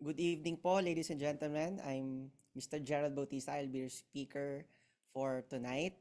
Good evening po, ladies and gentlemen. I'm Mr. Gerald Bautista. I'll be your speaker for tonight.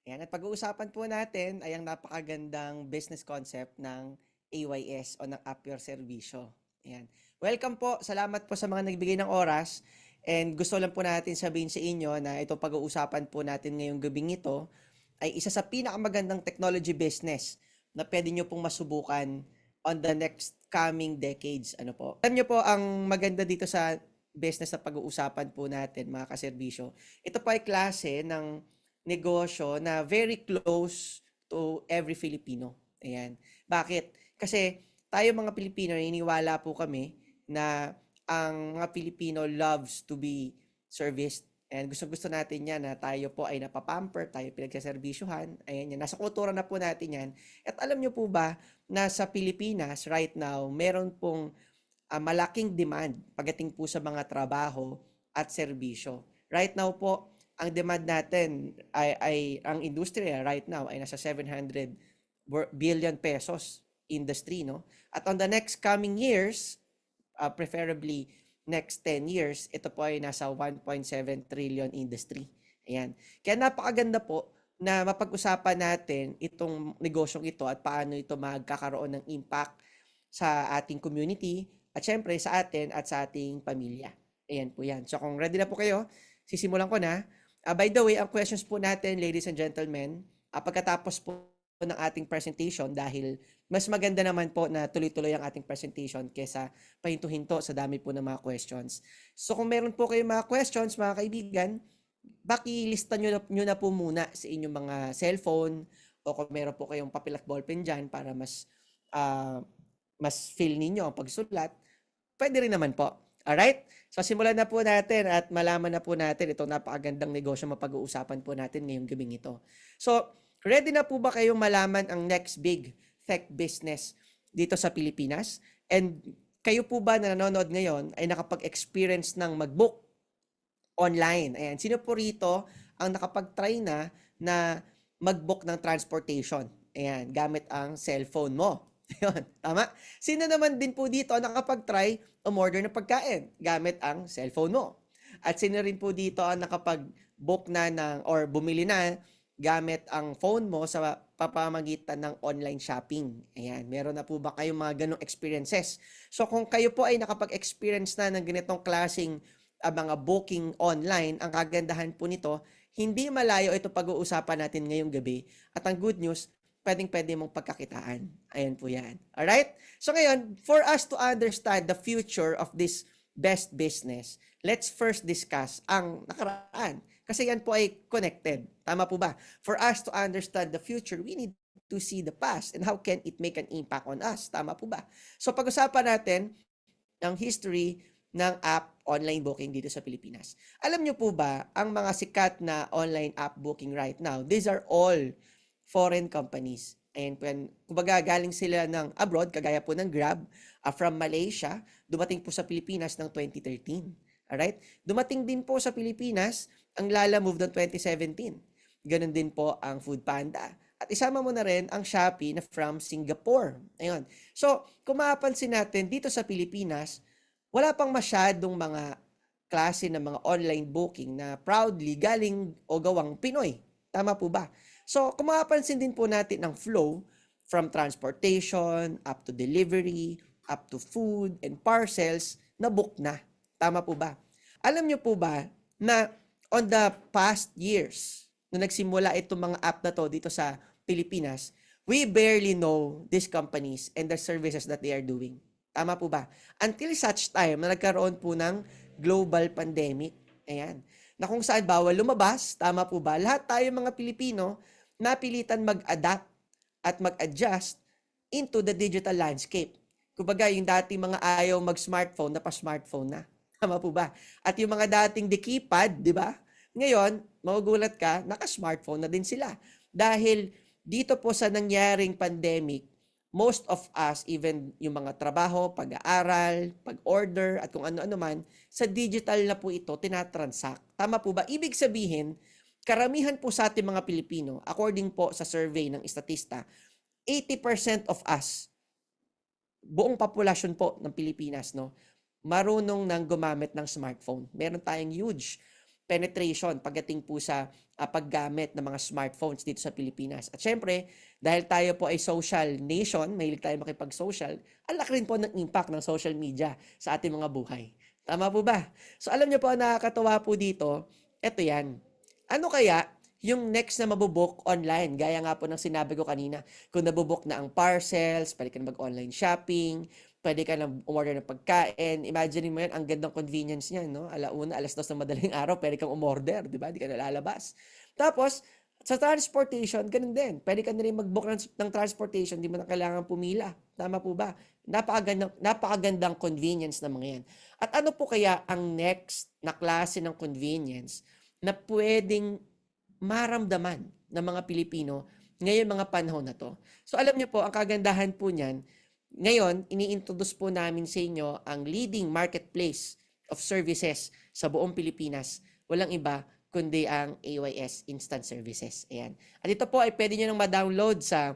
Ayan, at pag-uusapan po natin ay ang napakagandang business concept ng AYS o ng App Your Servisyo. Ayan. Welcome po. Salamat po sa mga nagbigay ng oras. And gusto lang po natin sabihin sa inyo na ito pag-uusapan po natin ngayong gabing ito ay isa sa pinakamagandang technology business na pwede nyo pong masubukan on the next coming decades. Ano po? Alam nyo po, ang maganda dito sa business na pag-uusapan po natin, mga kaserbisyo, ito po ay klase ng negosyo na very close to every Filipino. Ayan. Bakit? Kasi tayo mga Pilipino, iniwala po kami na ang mga Pilipino loves to be serviced. And gusto-gusto natin yan na tayo po ay napapamper, tayo pinagsaserbisyuhan. Ayan yan. Nasa kultura na po natin yan. At alam nyo po ba na sa Pilipinas right now, meron pong malaking demand pagdating po sa mga trabaho at serbisyo. Right now po, ang demand natin ay ang industriya right now ay nasa 700 billion pesos industry, no? At on the next coming years, preferably next 10 years, ito po ay nasa 1.7 trillion industry. Ayan. Kaya napakaganda po na mapag-usapan natin itong negosyong ito at paano ito magkakaroon ng impact sa ating community at syempre sa atin at sa ating pamilya. Ayan po yan. So kung ready na po kayo, sisimulan ko na. By the way, ang questions po natin, ladies and gentlemen, pagkatapos po ng ating presentation dahil mas maganda naman po na tuloy-tuloy ang ating presentation kesa pahinto-hinto sa dami po ng mga questions. So kung meron po kayong mga questions, mga kaibigan, bakilista nyo na po muna sa inyong mga cellphone o kung meron po kayong papel at ballpen dyan para mas feel ninyo ang pagsulat, pwede rin naman po. Alright? So simulan na po natin at malaman na po natin itong napakagandang negosyo mapag-uusapan po natin ngayong gabing ito. So, ready na po ba kayong malaman ang next big tech business dito sa Pilipinas? And kayo po ba na nanonood ngayon ay nakapag-experience ng mag-book online? Ayan, sino po rito ang nakapag-try na mag-book ng transportation? Ayan, gamit ang cellphone mo. Ayun, tama? Sino naman din po dito ang nakapag-try umorder ng pagkain gamit ang cellphone mo? At sino rin po dito ang nakapag-book na ng or bumili na gamit ang phone mo sa papamagitan ng online shopping? Ayan, meron na po ba kayong mga ganong experiences? So kung kayo po ay nakapag-experience na ng ganitong klaseng mga booking online, ang kagandahan po nito, hindi malayo ito pag-uusapan natin ngayong gabi. At ang good news, pwedeng-pwede mong pagkakitaan. Ayan po yan. Alright? So ngayon, for us to understand the future of this best business, let's first discuss ang nakaraan. Kasi yan po ay connected. Tama po ba? For us to understand the future, we need to see the past and how can it make an impact on us. Tama po ba? So pag-usapan natin ang history ng app online booking dito sa Pilipinas. Alam nyo po ba, ang mga sikat na online app booking right now, these are all foreign companies. And kumbaga galing sila ng abroad, kagaya po ng Grab, from Malaysia, dumating po sa Pilipinas ng 2013. Alright? Dumating din po sa Pilipinas ang Lalamove ng 2017. Ganon din po ang Foodpanda. At isama mo na rin ang Shopee na from Singapore. Ayun. So, kung mapapansin natin, dito sa Pilipinas, wala pang masyadong mga klase ng mga online booking na proudly galing o gawang Pinoy. Tama po ba? So, kung mapapansin din po natin ang flow from transportation, up to delivery, up to food and parcels, na book na. Tama po ba? Alam nyo po ba na on the past years, nung nagsimula itong mga app na to dito sa Pilipinas, we barely know these companies and the services that they are doing. Tama po ba? Until such time na nagkaroon po ng global pandemic. Ayan. Na kung saan bawal lumabas, tama po ba? Lahat tayo mga Pilipino napilitan mag-adapt at mag-adjust into the digital landscape. Kumbaga, yung dating mga ayaw mag-smartphone, napa-smartphone na. Tama po ba? At yung mga dating the keypad, di ba? Ngayon, magugulat ka, naka-smartphone na din sila. Dahil dito po sa nangyaring pandemic, most of us, even yung mga trabaho, pag-aaral, pag-order, at kung ano-ano man, sa digital na po ito tinatransact. Tama po ba? Ibig sabihin, karamihan po sa ating mga Pilipino, according po sa survey ng Statista, 80% of us, buong populasyon po ng Pilipinas, no, marunong nang gumamit ng smartphone. Meron tayong huge penetration pagdating po sa paggamit ng mga smartphones dito sa Pilipinas. At syempre, dahil tayo po ay social nation, mahilig tayo makipag-social, ang laki rin po ng impact ng social media sa ating mga buhay. Tama po ba? So alam niyo po, nakakatuwa po dito, eto yan. Ano kaya yung next na mabubuk online? Gaya nga po ng sinabi ko kanina, kung nabubuk na ang parcels, pwede ka na mag-online shopping, pwede ka nang umorder ng pagkain. Imagine mo yan, ang gandang convenience niyan, no? Alauna, alas 2 ng madaling araw, pwede kang umorder, di ba? Di ka nalalabas. Tapos, sa transportation, ganun din. Pwede ka na rin mag-book ng transportation, di mo na kailangan pumila. Tama po ba? Napakagandang convenience ng mga yan. At ano po kaya ang next na klase ng convenience na pwedeng maramdaman ng mga Pilipino ngayon mga panahon na to? So alam niyo po, ang kagandahan po niyan, ngayon, ini-introduce po namin sa inyo ang leading marketplace of services sa buong Pilipinas. Walang iba kundi ang AYS Instant Services. Ayan. At ito po ay pwede nyo nang ma-download sa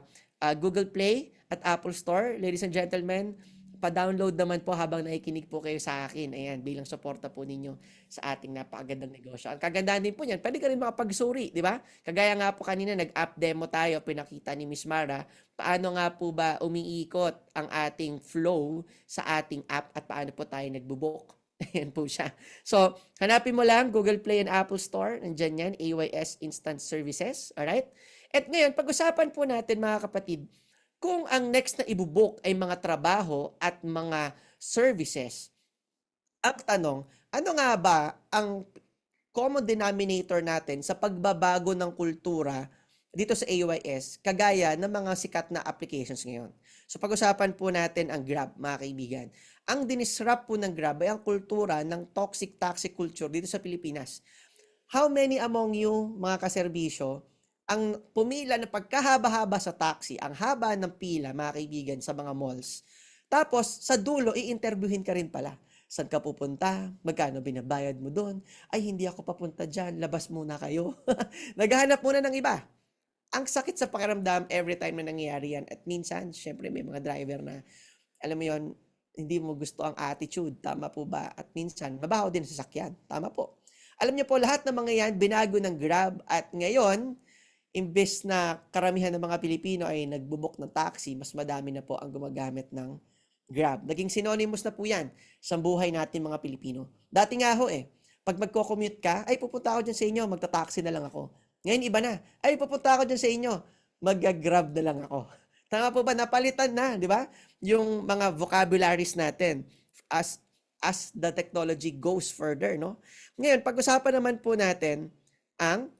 Google Play at Apple Store. Ladies and gentlemen, pa-download naman po habang nakikinig po kayo sa akin. Ayan, bilang suporta po ninyo sa ating napakagandang negosyo. Ang kagandahan din po niyan, pwede ka rin makapagsuri, di ba? Kagaya nga po kanina, nag-app demo tayo, pinakita ni Miss Mara, paano nga po ba umiikot ang ating flow sa ating app at paano po tayo nagbubuk. Ayan po siya. So, hanapin mo lang Google Play and Apple Store. Nandyan yan, AYS Instant Services. Alright? At ngayon, pag-usapan po natin mga kapatid, kung ang next na ibubuk ay mga trabaho at mga services, ang tanong, ano nga ba ang common denominator natin sa pagbabago ng kultura dito sa AYS, kagaya ng mga sikat na applications ngayon? So pag-usapan po natin ang Grab, mga kaibigan. Ang dinisrupt po ng Grab ay ang kultura ng toxic taxi culture dito sa Pilipinas. How many among you, mga kaserbisyo, ang pumila na pagkahaba-haba sa taxi, ang haba ng pila, mga kaibigan, sa mga malls. Tapos, sa dulo, i-interviewin ka rin pala. Saan ka pupunta? Magkano binabayad mo doon? Ay, hindi ako papunta dyan. Labas muna kayo. Naghahanap muna ng iba. Ang sakit sa pakiramdam every time na nangyayari yan. At minsan, syempre, may mga driver na, alam mo yon, hindi mo gusto ang attitude. Tama po ba? At minsan, mabaho din sa sasakyan. Tama po. Alam niyo po, lahat ng mga yan, binago ng Grab. At ngayon, imbes na karamihan ng mga Pilipino ay nagbubuk ng taxi, mas madami na po ang gumagamit ng Grab. Naging synonymous na po yan sa buhay natin mga Pilipino. Dati nga ho pag magko-commute ka, ay pupunta ako dyan sa inyo, magta-taxi na lang ako. Ngayon iba na, ay pupunta ako dyan sa inyo, mag-grab na lang ako. Tama po ba? Napalitan na, di ba? Yung mga vocabularies natin as the technology goes further, no? Ngayon, pag-usapan naman po natin ang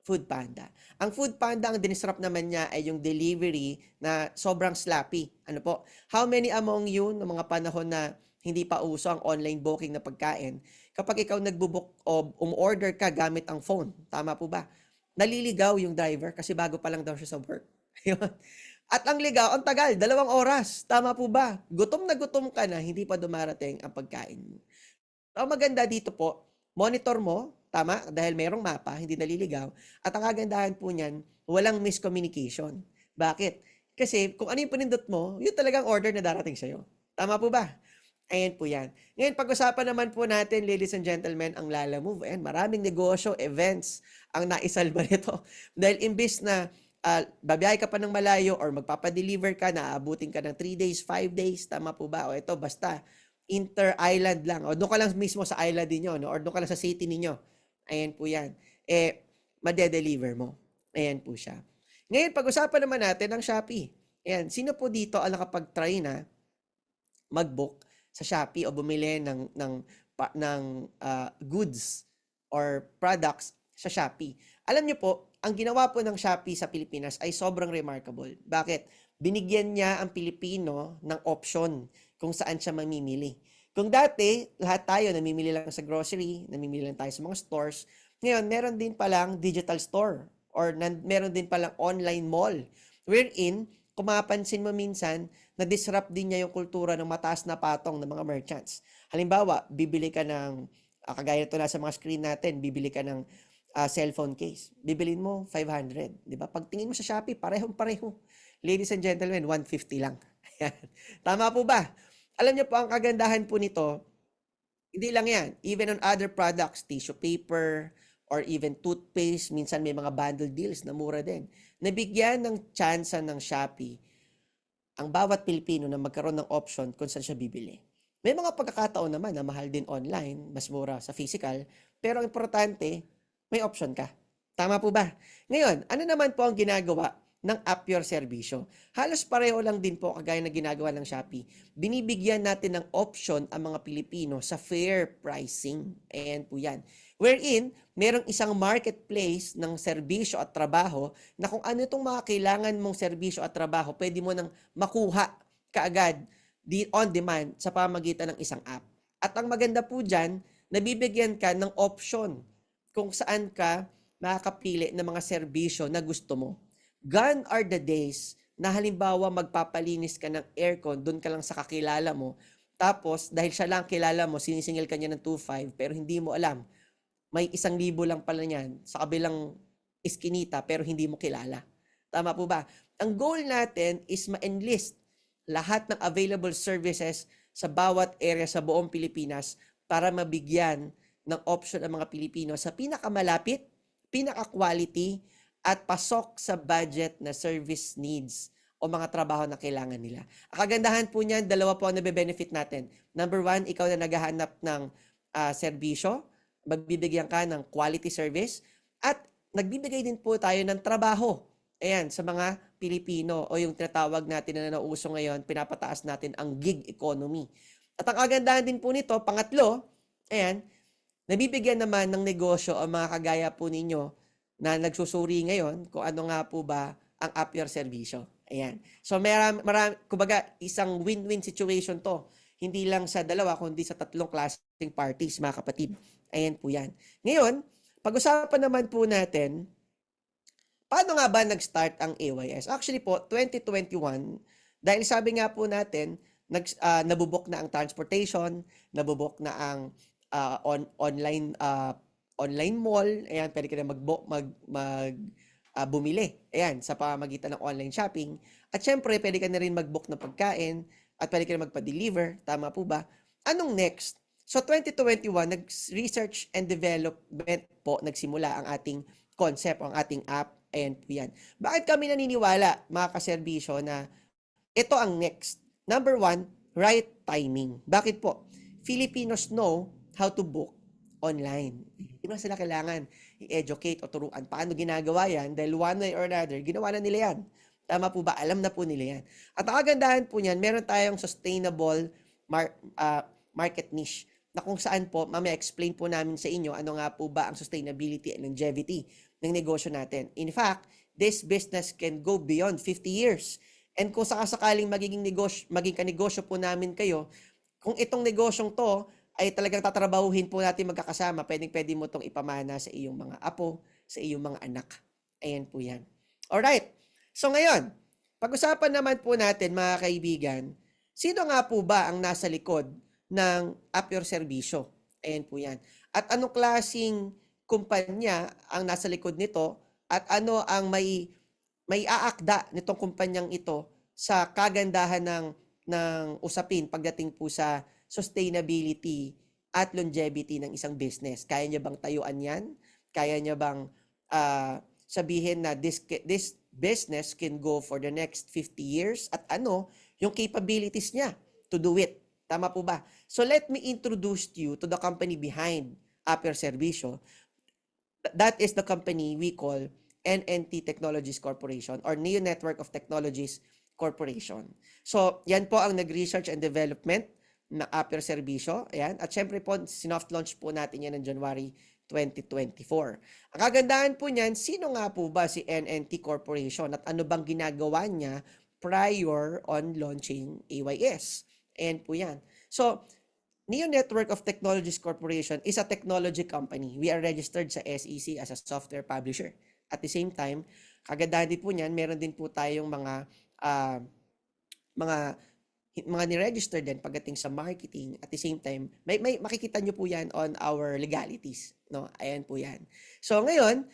Food Panda. Ang Food Panda, ang dinisrupt naman niya ay yung delivery na sobrang sloppy. Ano po? How many among you ng mga panahon na hindi pa uso ang online booking na pagkain, kapag ikaw nagbubuk o umorder ka gamit ang phone, tama po ba? Naliligaw yung driver kasi bago pa lang daw siya sa work. At ang ligaw, ang tagal, 2 oras. Tama po ba? Gutom na gutom ka na, hindi pa dumarating ang pagkain mo. Ang maganda dito po, monitor mo, tama, dahil merong mapa, hindi naliligaw. At ang kagandahan po niyan, walang miscommunication. Bakit? Kasi kung ano yung pinindot mo, yun talagang order na darating sa'yo. Tama po ba? Ayan po yan. Ngayon, pag-usapan naman po natin, ladies and gentlemen, ang Lalamove. Ayan, maraming negosyo, events ang naisalba nito. Dahil imbis na babiyahe ka pa ng malayo or magpapadeliver ka, naaabutin ka ng 3 days, 5 days, tama po ba? O ito, basta inter-island lang. O doon ka lang mismo sa island niyo, no? Or doon ka lang sa city niyo. Ayan po yan. Made-deliver mo. Ayan po siya. Ngayon, pag-usapan naman natin ang Shopee. Ayan, sino po dito ang nakapag-try na mag-book sa Shopee o bumili ng goods or products sa Shopee? Alam niyo po, ang ginawa po ng Shopee sa Pilipinas ay sobrang remarkable. Bakit? Binigyan niya ang Pilipino ng option kung saan siya mamimili. Kung dati, lahat tayo namimili lang sa grocery, namimili lang tayo sa mga stores, ngayon meron din palang digital store or meron din palang online mall wherein, kung mapapansin mo minsan, na-disrupt din niya yung kultura ng mataas na patong ng mga merchants. Halimbawa, bibili ka ng, kagaya ito na sa mga screen natin, bibili ka ng cellphone case. Bibilin mo 500, 'di ba? Pag tingin mo sa Shopee, parehong-pareho. Ladies and gentlemen, 150 lang. Tama po ba? Alam niyo po, ang kagandahan po nito, hindi lang yan. Even on other products, tissue paper, or even toothpaste, minsan may mga bundle deals na mura din. Nabigyan ng tsansa ng Shopee ang bawat Pilipino na magkaroon ng option kung saan siya bibili. May mga pagkakataon naman na mahal din online, mas mura sa physical, pero ang importante, may option ka. Tama po ba? Ngayon, ano naman po ang ginagawa ng App Your Serbisyo? Halos pareho lang din po kagaya na ginagawa ng Shopee. Binibigyan natin ng option ang mga Pilipino sa fair pricing. Ayan po yan. Wherein, merong isang marketplace ng serbisyo at trabaho na kung ano itong mga kailangan mong serbisyo at trabaho, pwede mo nang makuha kaagad on demand sa pamamagitan ng isang app. At ang maganda po dyan, nabibigyan ka ng option kung saan ka makakapili ng mga serbisyo na gusto mo. Gone are the days na halimbawa magpapalinis ka ng aircon, doon ka lang sa kakilala mo, tapos dahil siya lang kilala mo, sinisingil ka niya ng 2.5 pero hindi mo alam, may 1,000 lang pala niyan sa kabilang iskinita pero hindi mo kilala. Tama po ba? Ang goal natin is ma-enlist lahat ng available services sa bawat area sa buong Pilipinas para mabigyan ng option ang mga Pilipino sa pinakamalapit, pinaka-quality, at pasok sa budget na service needs o mga trabaho na kailangan nila. Ang kagandahan po niyan, dalawa po ang nabe-benefit natin. Number one, ikaw na naghahanap ng serbisyo, magbibigyan ka ng quality service, at nagbibigay din po tayo ng trabaho. Ayan, sa mga Pilipino o yung tinatawag natin na nauuso ngayon, pinapataas natin ang gig economy. At ang kagandahan din po nito, pangatlo, ayan, nabibigyan naman ng negosyo ang mga kagaya po ninyo na nagsusuri ngayon kung ano nga po ba ang App Your Serbisyo. Ayan. So, kumbaga, isang win-win situation to. Hindi lang sa dalawa, kundi sa tatlong klaseng parties, mga kapatid. Ayan po yan. Ngayon, pag-usapan naman po natin, paano nga ba nag-start ang AYS? Actually po, 2021, dahil sabi nga po natin, nabubok na ang transportation, nabubok na ang online mall, ayan, pwede ka na bumili, ayan, sa pamamagitan ng online shopping. At syempre, pwede ka na rin mag-book ng pagkain, at pwede ka na magpa-deliver, tama po ba? Anong next? So 2021, nag-research and development po nagsimula ang ating concept, ang ating app, ayan po yan. Bakit kami naniniwala, mga kaserbisyo, na ito ang next? Number one, right timing. Bakit po? Filipinos know how to book online. Hindi na sila kailangan i-educate o turuan paano ginagawa yan dahil one way or another, ginawa na nila yan. Tama po ba? Alam na po nila yan. At ang kagandahan po niyan, meron tayong sustainable market niche na kung saan po, mamaya explain po namin sa inyo ano nga po ba ang sustainability and longevity ng negosyo natin. In fact, this business can go beyond 50 years. And kung sakasakaling maging kanegosyo po namin kayo, kung itong negosyong to ay talagang tatrabahuhin po natin magkakasama, pwede mo itong ipamana sa iyong mga apo, sa iyong mga anak. Ayan po yan. Alright. So ngayon, pag-usapan naman po natin mga kaibigan, sino nga po ba ang nasa likod ng App Your Serbisyo? Ayan po yan. At anong klaseng kumpanya ang nasa likod nito at ano ang may aakda nitong kumpanyang ito sa kagandahan ng usapin pagdating po sa sustainability at longevity ng isang business. Kaya niya bang tayuan yan? Kaya niya bang sabihin na this business can go for the next 50 years? At ano yung capabilities niya to do it? Tama po ba? So let me introduce you to the company behind App Your Serbisyo. That is the company we call NNT Technologies Corporation or Neo Network of Technologies Corporation. So, yan po ang nag-research and development na App Your Serbisyo. Ayan. At syempre po, sinoft launch po natin yan ng January 2024. Ang kagandahan po niyan, sino nga po ba si NNT Corporation at ano bang ginagawa niya prior on launching AYS? Ayan po yan. So, Neo Network of Technologies Corporation is a technology company. We are registered sa SEC as a software publisher. At the same time, kagandahan din po niyan, meron din po tayong mga ni-register din pagdating sa marketing. At the same time, may makikita nyo po yan on our legalities. No? Ayan po yan. So ngayon,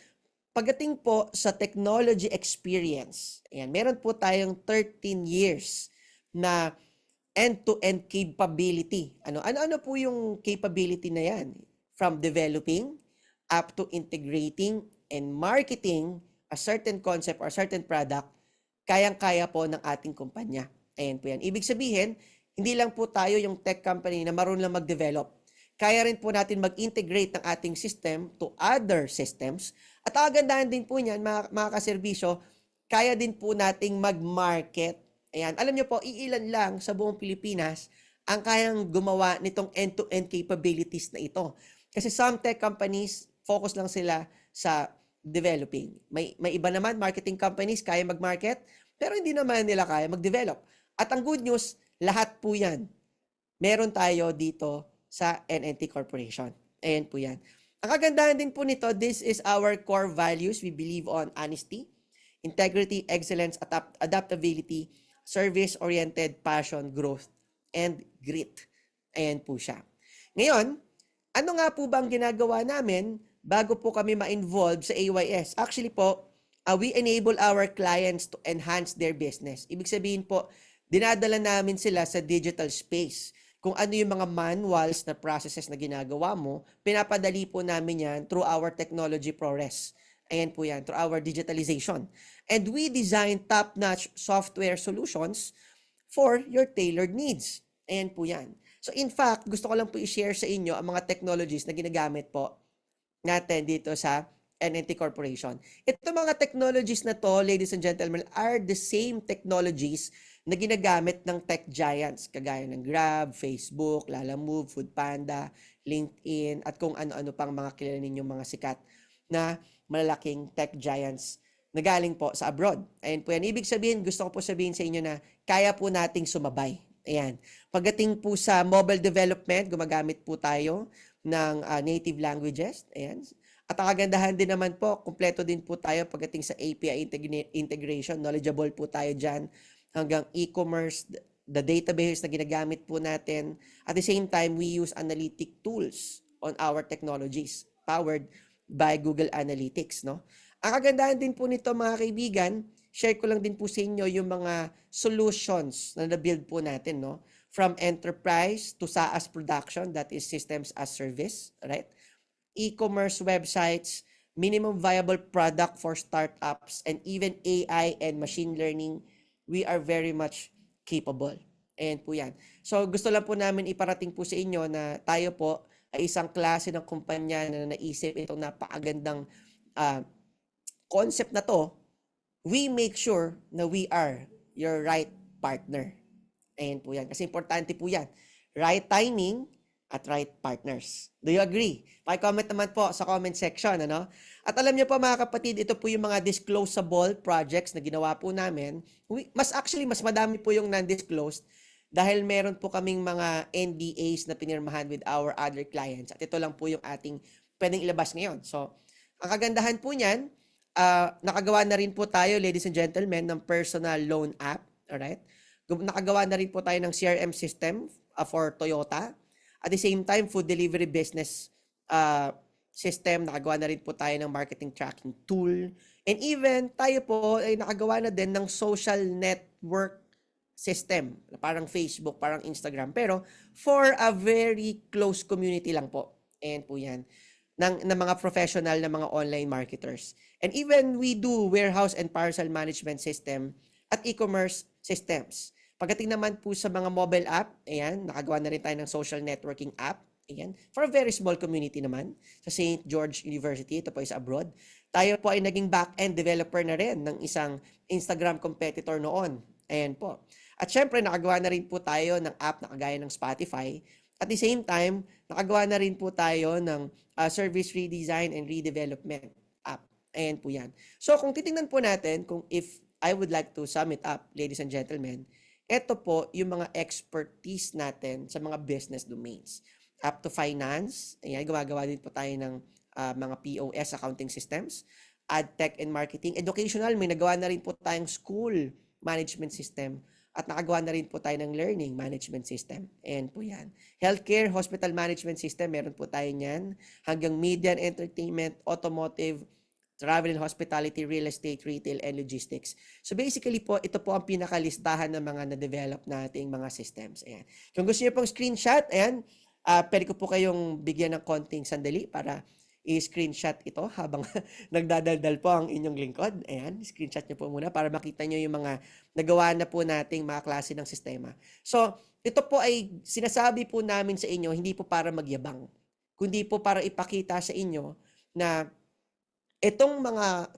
pagdating po sa technology experience, ayan, meron po tayong 13 years na end-to-end capability. Ano po yung capability na yan? From developing up to integrating and marketing a certain concept or certain product, kayang-kaya po ng ating kumpanya. Ayan po yan. Ibig sabihin, hindi lang po tayo yung tech company na marunong lang mag-develop. Kaya rin po natin mag-integrate ng ating system to other systems. At ang kagandahan din po niyan, mga kaserbisyo, kaya din po nating mag-market. Ayan. Alam niyo po, iilan lang sa buong Pilipinas ang kayang gumawa nitong end-to-end capabilities na ito. Kasi some tech companies, focus lang sila sa developing. May iba naman, marketing companies, kaya mag-market, pero hindi naman nila kaya mag-develop. At ang good news, lahat po yan. Meron tayo dito sa NNT Corporation. Ayan po yan. Ang kagandahan din po nito, this is our core values. We believe on honesty, integrity, excellence, adaptability, service-oriented, passion, growth, and grit. Ayan po siya. Ngayon, ano nga po ba ang ginagawa namin bago po kami ma-involve sa AYS? Actually po, we enable our clients to enhance their business. Ibig sabihin po, dinadala namin sila sa digital space. Kung ano yung mga manuals na processes na ginagawa mo, pinapadali po namin yan through our technology progress. Ayan po yan, through our digitalization. And we design top-notch software solutions for your tailored needs. Ayan po yan. So in fact, gusto ko lang po i-share sa inyo ang mga technologies na ginagamit po natin dito sa NNT Corporation. Ito mga technologies na to, ladies and gentlemen, are the same technologies na ginagamit ng tech giants kagaya ng Grab, Facebook, Lalamove, Foodpanda, LinkedIn, at kung ano-ano pang mga kilala ninyong mga sikat na malalaking tech giants na galing po sa abroad. Ayan po yan. Ibig sabihin, gusto ko po sabihin sa inyo na kaya po nating sumabay. Ayan. Pagdating po sa mobile development, gumagamit po tayo ng native languages. Ayan. At ang kagandahan din naman po, kumpleto din po tayo pagdating sa API integration. Knowledgeable po tayo dyan hanggang e-commerce, the database na ginagamit po natin. At the same time, we use analytic tools on our technologies powered by Google Analytics. No? Ang kagandahan din po nito mga kaibigan, share ko lang din po sa inyo yung mga solutions na na-build po natin. No? From enterprise to SaaS production, that is systems as service, right? E-commerce websites, minimum viable product for startups, and even AI and machine learning, we are very much capable. Ayan po yan. So gusto lang po namin iparating po sa inyo na tayo po ay isang klase ng kumpanya na naisip itong napakagandang concept na to. We make sure na we are your right partner. Ayan po yan. Kasi importante po yan. Right timing at right partners. Do you agree? Paki-comment naman po sa comment section. Ano? At alam niyo po mga kapatid, ito po yung mga disclosable projects na ginawa po namin. Mas madami po yung non-disclosed dahil meron po kaming mga NDAs na pinirmahan with our other clients. At ito lang po yung ating pwedeng ilabas ngayon. So, ang kagandahan po niyan, nakagawa na rin po tayo, ladies and gentlemen, ng personal loan app. Alright? Nakagawa na rin po tayo ng CRM system for Toyota. At the same time, food delivery business system, nakagawa na rin po tayo ng marketing tracking tool. And even tayo po ay nakagawa na din ng social network system, parang Facebook, parang Instagram, pero for a very close community lang po. And po yan, ng mga professional na mga online marketers. And even we do warehouse and parcel management system at e-commerce systems. Pagdating naman po sa mga mobile app, ayan, nakagawa na rin tayo ng social networking app. Ayan, for a very small community naman sa St. George University, ito po is abroad. Tayo po ay naging back-end developer na rin ng isang Instagram competitor noon. Ayan po. At syempre, nakagawa na rin po tayo ng app na kagaya ng Spotify. At the same time, nakagawa na rin po tayo ng service redesign and redevelopment app. Ayan po yan. So, kung titingnan po natin, kung if I would like to sum it up, ladies and gentlemen, ito po yung mga expertise natin sa mga business domains. Up to finance, ayan, gumagawa din po tayo ng mga POS, accounting systems, ad tech and marketing. Educational, may nagawa na rin po tayong school management system at nakagawa na rin po tayo ng learning management system. Ayan po yan. Healthcare, hospital management system, meron po tayo niyan. Hanggang media and entertainment, automotive, travel and hospitality, real estate, retail, and logistics. So basically po, ito po ang pinakalistahan ng mga na-develop nating mga systems. Ayan. Kung gusto niyo pong screenshot, ayan, pwede ko po kayong bigyan ng konting sandali para i-screenshot ito habang nagdadaldal po ang inyong lingkod. Ayan, screenshot nyo po muna para makita nyo yung mga nagawa na po nating mga klase ng sistema. So, ito po ay sinasabi po namin sa inyo, hindi po para magyabang, kundi po para ipakita sa inyo na itong mga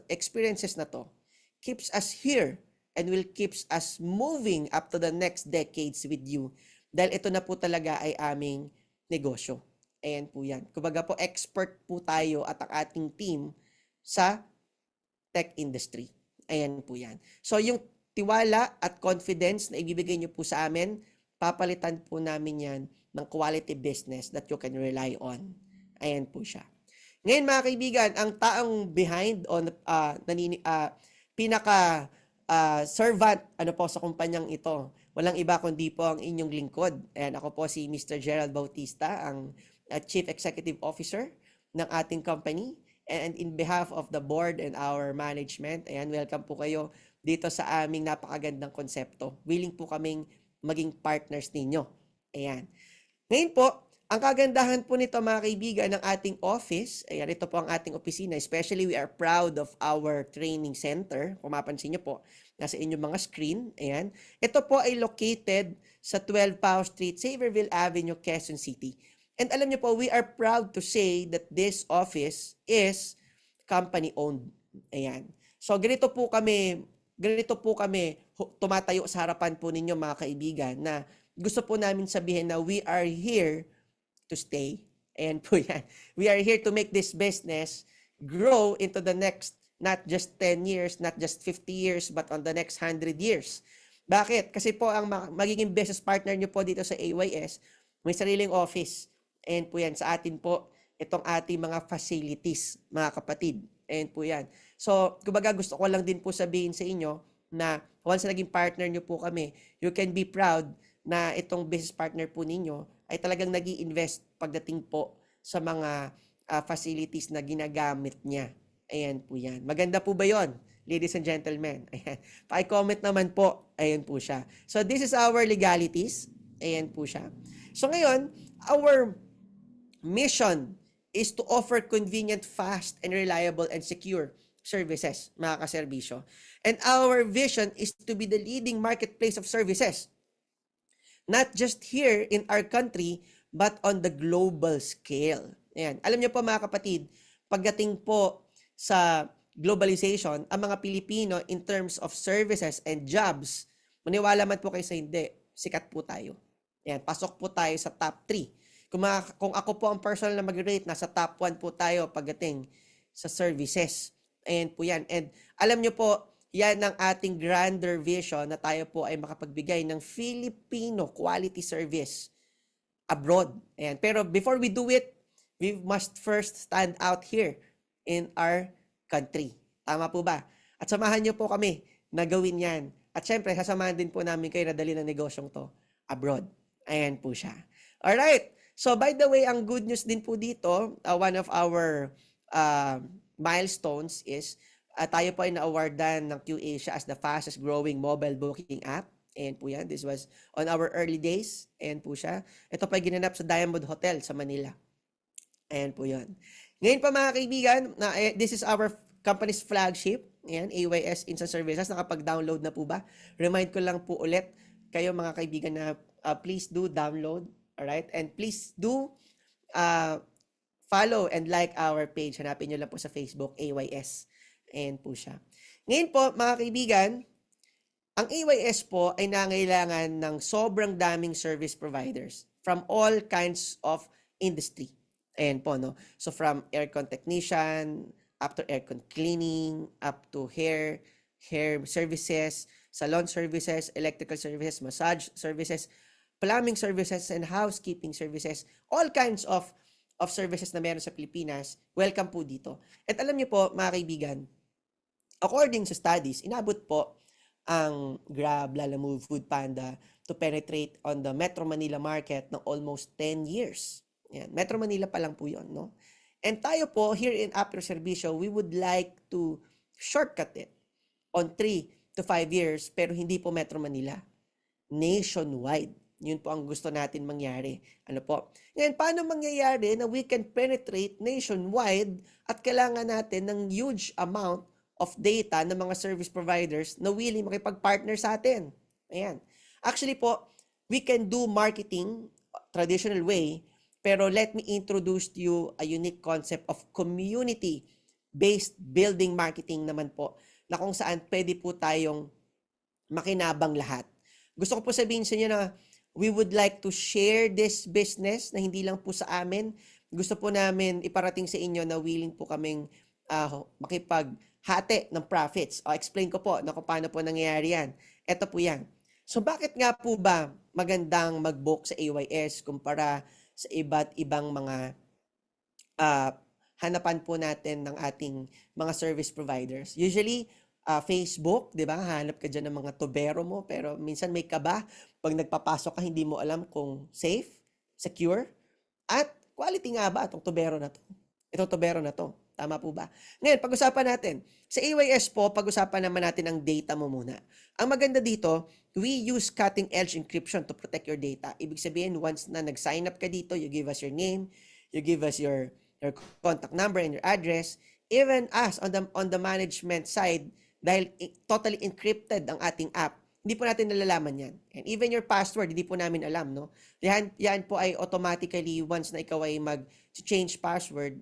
experiences na to keeps us here and will keeps us moving up to the next decades with you. Dahil ito na po talaga ay aming negosyo. Ayan po yan. Kumbaga po, expert po tayo at ang ating team sa tech industry. Ayan po yan. So, yung tiwala at confidence na ibibigay nyo po sa amin, papalitan po namin yan ng quality business that you can rely on. Ayan po siya. Ngayon mga kaibigan, ang taong behind on pinaka servant po sa kumpanyang ito, walang iba kundi po ang inyong lingkod. And ako po si Mr. Gerald Bautista, ang Chief Executive Officer ng ating company. And in behalf of the board and our management, ayan, welcome po kayo dito sa aming napakagandang konsepto. Willing po kaming maging partners ninyo. Ayan. Ngayon po, ang kagandahan po nito mga kaibigan ng ating office, ayan, ito po ang ating opisina. Especially we are proud of our training center. Kung mapansin nyo po, nasa inyong mga screen. Ayan. Ito po ay located sa 12 Pao Street, Saverville Avenue, Quezon City. And alam niyo po, we are proud to say that this office is company-owned. Ayan. So, ganito po kami tumatayo sa harapan po ninyo mga kaibigan na gusto po namin sabihin na we are here to stay. Ayan po yan. We are here to make this business grow into the next, not just 10 years, not just 50 years, but on the next 100 years. Bakit? Kasi po ang magiging business partner nyo po dito sa AYS, may sariling office. Ayan po yan. Sa atin po, itong ating mga facilities, mga kapatid. Ayan po yan. So, kumbaga gusto ko lang din po sabihin sa inyo na once na naging partner nyo po kami, you can be proud na itong business partner po ninyo ay talagang nag-i-invest pagdating po sa mga facilities na ginagamit niya. Ayan po yan. Maganda po ba yon, ladies and gentlemen? Ayan. Paki-comment naman po. Ayan po siya. So, this is our legalities. Ayan po siya. So, ngayon, our mission is to offer convenient, fast, and reliable and secure services, mga kaserbisyo. And our vision is to be the leading marketplace of services. Not just here in our country, but on the global scale. Ayan. Alam niyo po mga kapatid, pagdating po sa globalization, ang mga Pilipino in terms of services and jobs, maniwala man po kayo sa hindi, sikat po tayo. Ayan, pasok po tayo sa top 3. Kung ako po ang personal na mag-rate, nasa top 1 po tayo pagdating sa services. Ayan po yan. And alam nyo po, yan ang ating grander vision na tayo po ay makapagbigay ng Filipino quality service abroad. Ayan. Pero before we do it, we must first stand out here in our country. Tama po ba? At samahan nyo po kami na gawin yan. At syempre, sasamahan din po namin kayo na dali ng negosyong to abroad. Ayan po siya. Alright. So, by the way, ang good news din po dito, one of our milestones is tayo po ay na-awardan ng QAsia as the fastest growing mobile booking app. Ayan po yan. This was on our early days. Ayan po siya. Ito pa ay ginanap sa Diamond Hotel sa Manila. Ayan po yan. Ngayon pa mga kaibigan, this is our company's flagship. Ayan, AYS Instant Services. Nakapag-download na po ba? Remind ko lang po ulit kayo mga kaibigan na please do download. Alright? And please do follow and like our page. Hanapin nyo lang po sa Facebook, AYS. Ayan po siya. Ngayon po, mga kaibigan, ang AYS po ay nangailangan ng sobrang daming service providers from all kinds of industry. Ayan po, no? So, from aircon technician, up to aircon cleaning, up to hair services, salon services, electrical services, massage services, plumbing services, and housekeeping services, all kinds of services na meron sa Pilipinas, welcome po dito. At alam niyo po, mga kaibigan, according sa studies, inabot po ang Grab, Lalamove, Foodpanda to penetrate on the Metro Manila market ng almost 10 years. Yan. Metro Manila pa lang po yun, no? And tayo po, here in Apro Servicio, we would like to shortcut it on 3 to 5 years, pero hindi po Metro Manila. Nationwide. Yun po ang gusto natin mangyari. Ano po? Ngayon, paano mangyayari na we can penetrate nationwide at kailangan natin ng huge amount of data ng mga service providers na willing makipag-partner sa atin? Ayan. Actually po, we can do marketing traditional way, pero let me introduce to you a unique concept of community-based building marketing naman po, na kung saan pwede po tayong makinabang lahat. Gusto ko po sabihin sa inyo na we would like to share this business na hindi lang po sa amin. Gusto po namin iparating sa inyo na willing po kaming makipaghati ng profits. Explain ko po na kung paano po nangyayari yan. Ito po yan. So bakit nga po ba magandang mag-book sa AYS kumpara sa iba't ibang mga hanapan po natin ng ating mga service providers? Usually, Facebook, di ba? Hanap ka dyan ng mga tubero mo, pero minsan may kaba. Pag nagpapasok ka, hindi mo alam kung safe, secure, at quality nga ba itong tubero na to? Itong tubero na to. Tama po ba? Ngayon, pag-usapan natin. Sa AYS po, pag-usapan naman natin ang data mo muna. Ang maganda dito, we use cutting-edge encryption to protect your data. Ibig sabihin, once na nag-sign up ka dito, you give us your name, you give us your contact number and your address. Even us on the management side, dahil totally encrypted ang ating app, hindi po natin nalalaman yan. And even your password, hindi po namin alam, no? Yan po ay automatically, once na ikaw ay mag-change password,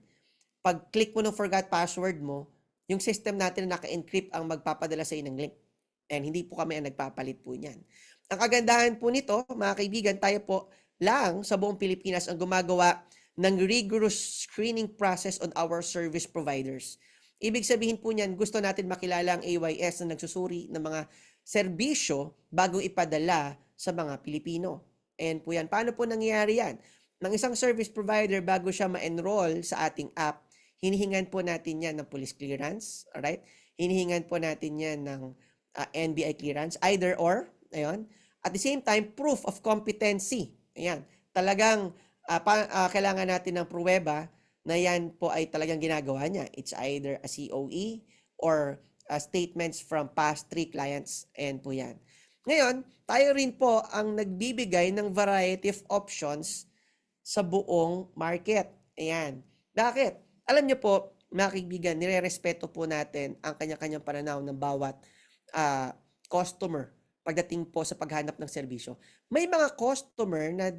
pag click mo ng forgot password mo, yung system natin na naka-encrypt ang magpapadala sa ng link. And hindi po kami ang nagpapalit po niyan. Ang kagandahan po nito, mga kaibigan, tayo po lang sa buong Pilipinas ang gumagawa ng rigorous screening process on our service providers. Ibig sabihin po niyan, gusto natin makilala ang AYS na nagsusuri ng mga serbisyo bago ipadala sa mga Pilipino. And po yan, paano po nangyayari yan? Ng isang service provider bago siya ma-enroll sa ating app, hinihingan po natin yan ng police clearance, alright? Hinihingan po natin yan ng NBI clearance, either or, ayun. At the same time, proof of competency. Ayan, talagang kailangan natin ng pruweba na yan po ay talagang ginagawa niya. It's either a COE or statements from past 3 clients, and po yan. Ngayon, tayo rin po ang nagbibigay ng variety of options sa buong market. Ayan. Bakit? Alam niyo po, mga kaibigan, nire-respeto po natin ang kanya-kanyang pananaw ng bawat customer pagdating po sa paghanap ng serbisyo. May mga customer na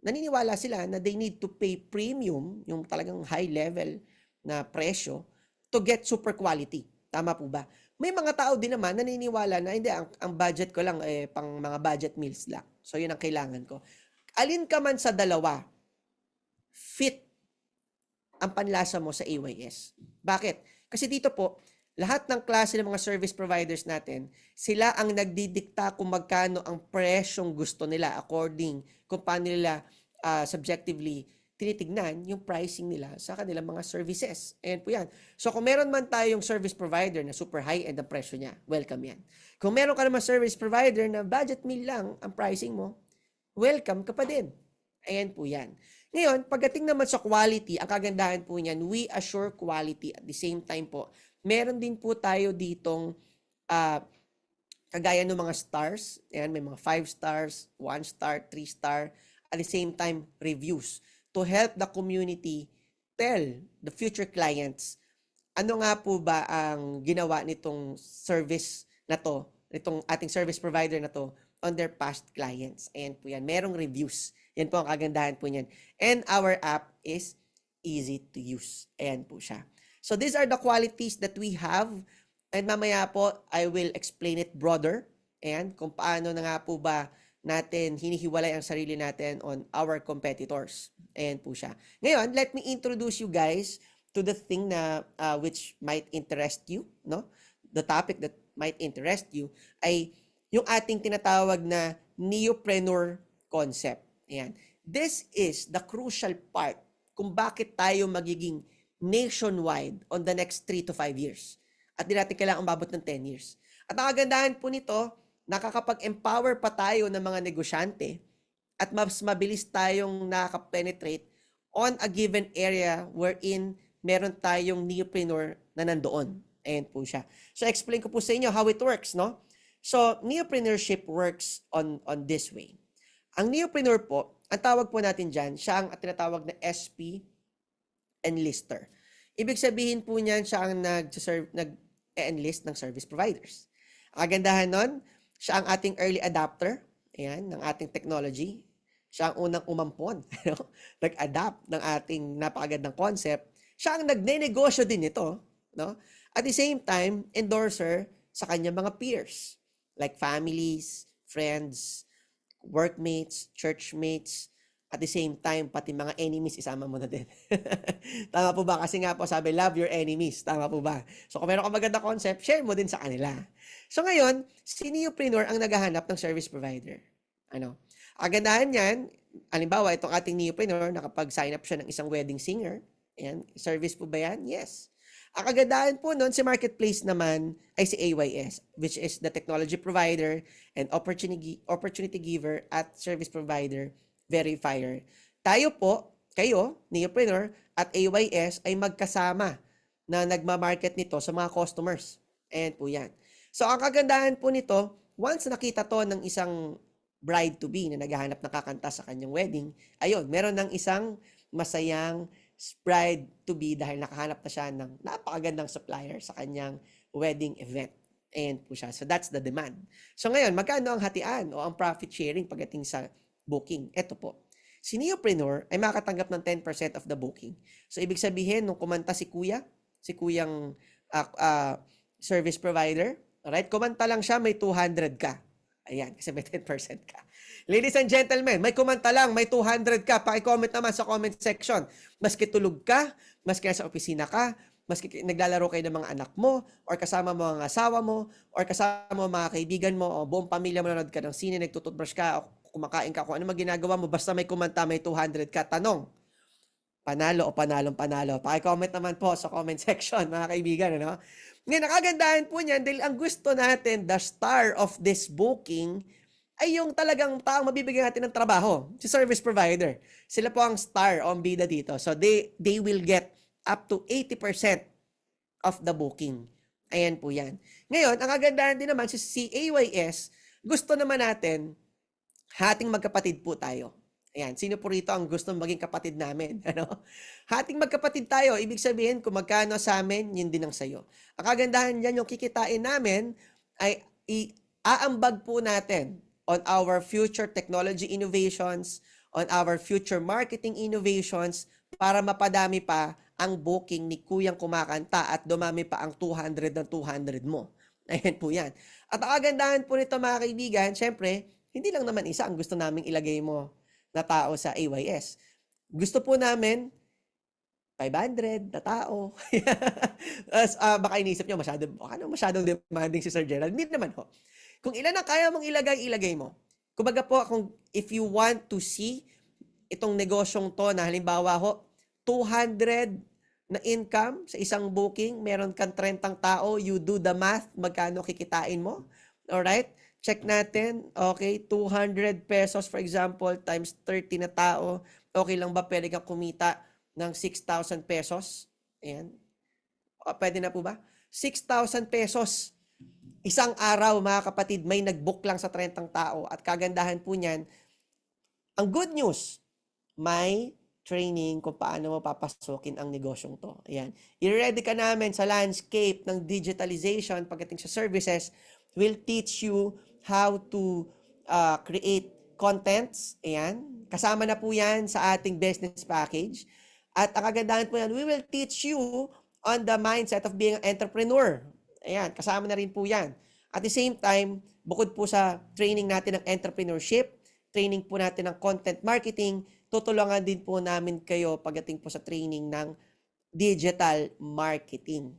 naniniwala sila na they need to pay premium, yung talagang high level na presyo, to get super quality. Tama po ba? May mga tao din naman naniniwala na hindi, ang budget ko lang pang mga budget meals lang. So yun ang kailangan ko. Alin ka man sa dalawa, fit ang panlasa mo sa AYS. Bakit? Kasi dito po, lahat ng klase ng mga service providers natin, sila ang nagdidikta kung magkano ang presyong gusto nila according kung paano nila subjectively tinitignan yung pricing nila sa kanilang mga services. Ayan po yan. So kung meron man tayong service provider na super high-end ang presyo niya, welcome yan. Kung meron ka naman service provider na budget meal lang ang pricing mo, welcome ka pa din. Ayan po yan. Ngayon, pagdating naman sa quality, ang kagandahan po niyan, we assure quality at the same time po, meron din po tayo ditong kagaya ng mga stars. Ayan, may mga 5 stars, 1 star, 3 star, at the same time, reviews to help the community tell the future clients ano nga po ba ang ginawa nitong service na to, nitong ating service provider na to on their past clients. Ayan po yan. Merong reviews. Yan po ang kagandahan po niyan. And our app is easy to use. Ayan po siya. So these are the qualities that we have. And mamaya po, I will explain it broader. And kung paano na nga po ba natin hinihiwalay ang sarili natin on our competitors. Ayan po siya. Ngayon, let me introduce you guys to the thing na which might interest you, no? The topic that might interest you ay yung ating tinatawag na neopreneur concept. Ayan. This is the crucial part kung bakit tayo magiging nationwide on the next 3 to 5 years. At di natin kailangan umabot ng 10 years. At ang kagandahan po nito, nakakapag-empower pa tayo ng mga negosyante at mas mabilis tayong nakaka-penetrate on a given area wherein meron tayong neopreneur na nandoon. Ayan po siya. So, explain ko po sa inyo how it works, no? So, neopreneurship works on this way. Ang neopreneur po, ang tawag po natin dyan, siya ang tinatawag na SP enlister. Ibig sabihin po niyan, siya ang nag-enlist ng service providers. Ang kagandahan nun, siya ang ating early adopter, ayan, ng ating technology. Siya ang unang umampon, nag-adapt ng ating napakagandang concept. Siya ang nagne-negosyo din ito, no? At the same time, endorser sa kanyang mga peers, like families, friends, workmates, churchmates, at the same time, pati mga enemies, isama mo na din. Tama po ba? Kasi nga po, sabi, love your enemies. Tama po ba? So, kung meron ka maganda concept, share mo din sa kanila. So, ngayon, si neopreneur ang naghahanap ng service provider. Ano? Agandahan yan, halimbawa, itong ating neopreneur, nakapag-sign up siya ng isang wedding singer. Ayan, service po ba yan? Yes. Ang kagandahan po nun, si marketplace naman ay si AYS, which is the technology provider and opportunity giver at service provider verifier. Tayo po, kayo, neopreneur at AYS ay magkasama na nagmamarket nito sa mga customers. Ayan po yan. So, ang kagandahan po nito, once nakita to ng isang bride-to-be na naghahanap ng kakanta sa kanyang wedding, ayun, meron ng isang masayang bride-to-be dahil nakahanap na siya ng napakagandang supplier sa kanyang wedding event. Ayan po siya. So, that's the demand. So, ngayon, magkano ang hatian o ang profit sharing pagdating sa booking? Ito po. Si neopreneur ay makatanggap ng 10% of the booking. So, ibig sabihin, nung kumanta si kuyang service provider, alright, kumanta lang siya, may 200 ka. Ayan, kasi may 10% ka. Ladies and gentlemen, may kumanta lang, may 200 ka. Paki-comment naman sa comment section. Maski tulog ka, maski nasa opisina ka, maski naglalaro kayo ng mga anak mo, or kasama mo ang asawa mo, or kasama mo mga kaibigan mo, o buong pamilya mo nanonood ka ng sine, nagtututbrush ka, o kumakain ka, kung ano ginagawa mo, basta may kumanta, may 200 ka. Tanong, panalo o panalong-panalo? Paki-comment naman po sa comment section, mga kaibigan, ano? Ngayon, nakagandahan po niyan dahil ang gusto natin, the star of this booking, ay yung talagang taong mabibigyan natin ng trabaho, si service provider. Sila po ang star o ang bida dito. So, they will get up to 80% of the booking. Ayan po yan. Ngayon, ang kagandahan din naman, si AYS, gusto naman natin, hating magkapatid po tayo. Ayan, sino po rito ang gusto maging kapatid namin? Ano? Hating magkapatid tayo, ibig sabihin, kung magkano sa amin, yun din ang sayo. Ang kagandahan dyan, yung kikitain namin, ay aambag po natin on our future technology innovations, on our future marketing innovations, para mapadami pa ang booking ni Kuyang Kumakanta at dumami pa ang 200 ng 200 mo. Ayan po yan. At ang kagandahan po nito, mga kaibigan, syempre, hindi lang naman isa ang gusto naming ilagay mo na tao sa AYS. Gusto po namin 500 na tao. Baka inisip nyo, masyadong demanding si Sir Gerald. Hindi naman ho. Kung ilan ang kaya mong ilagay mo. Kumbaga po, if you want to see itong negosyong to na halimbawa ho, 200 na income sa isang booking, meron kang 30 tao, you do the math, magkano kikitain mo. Alright? Check natin. Okay, 200 pesos for example, times 30 na tao. Okay lang ba pwede kang kumita ng 6,000 pesos? Ayan. Pwede na po ba? 6,000 pesos. Isang araw, mga kapatid, may nag-book lang sa 30 tao. At kagandahan po niyan, ang good news, may training kung paano mo papasukin ang negosyong to. Ayan. I-ready ka namin sa landscape ng digitalization pagdating sa services. We'll teach you how to create contents. Ayan. Kasama na po yan sa ating business package. At ang kagandahan po yan, we will teach you on the mindset of being an entrepreneur. Ayan, kasama na rin po yan. At the same time, bukod po sa training natin ng entrepreneurship, training po natin ng content marketing, tutulungan din po namin kayo pagdating po sa training ng digital marketing.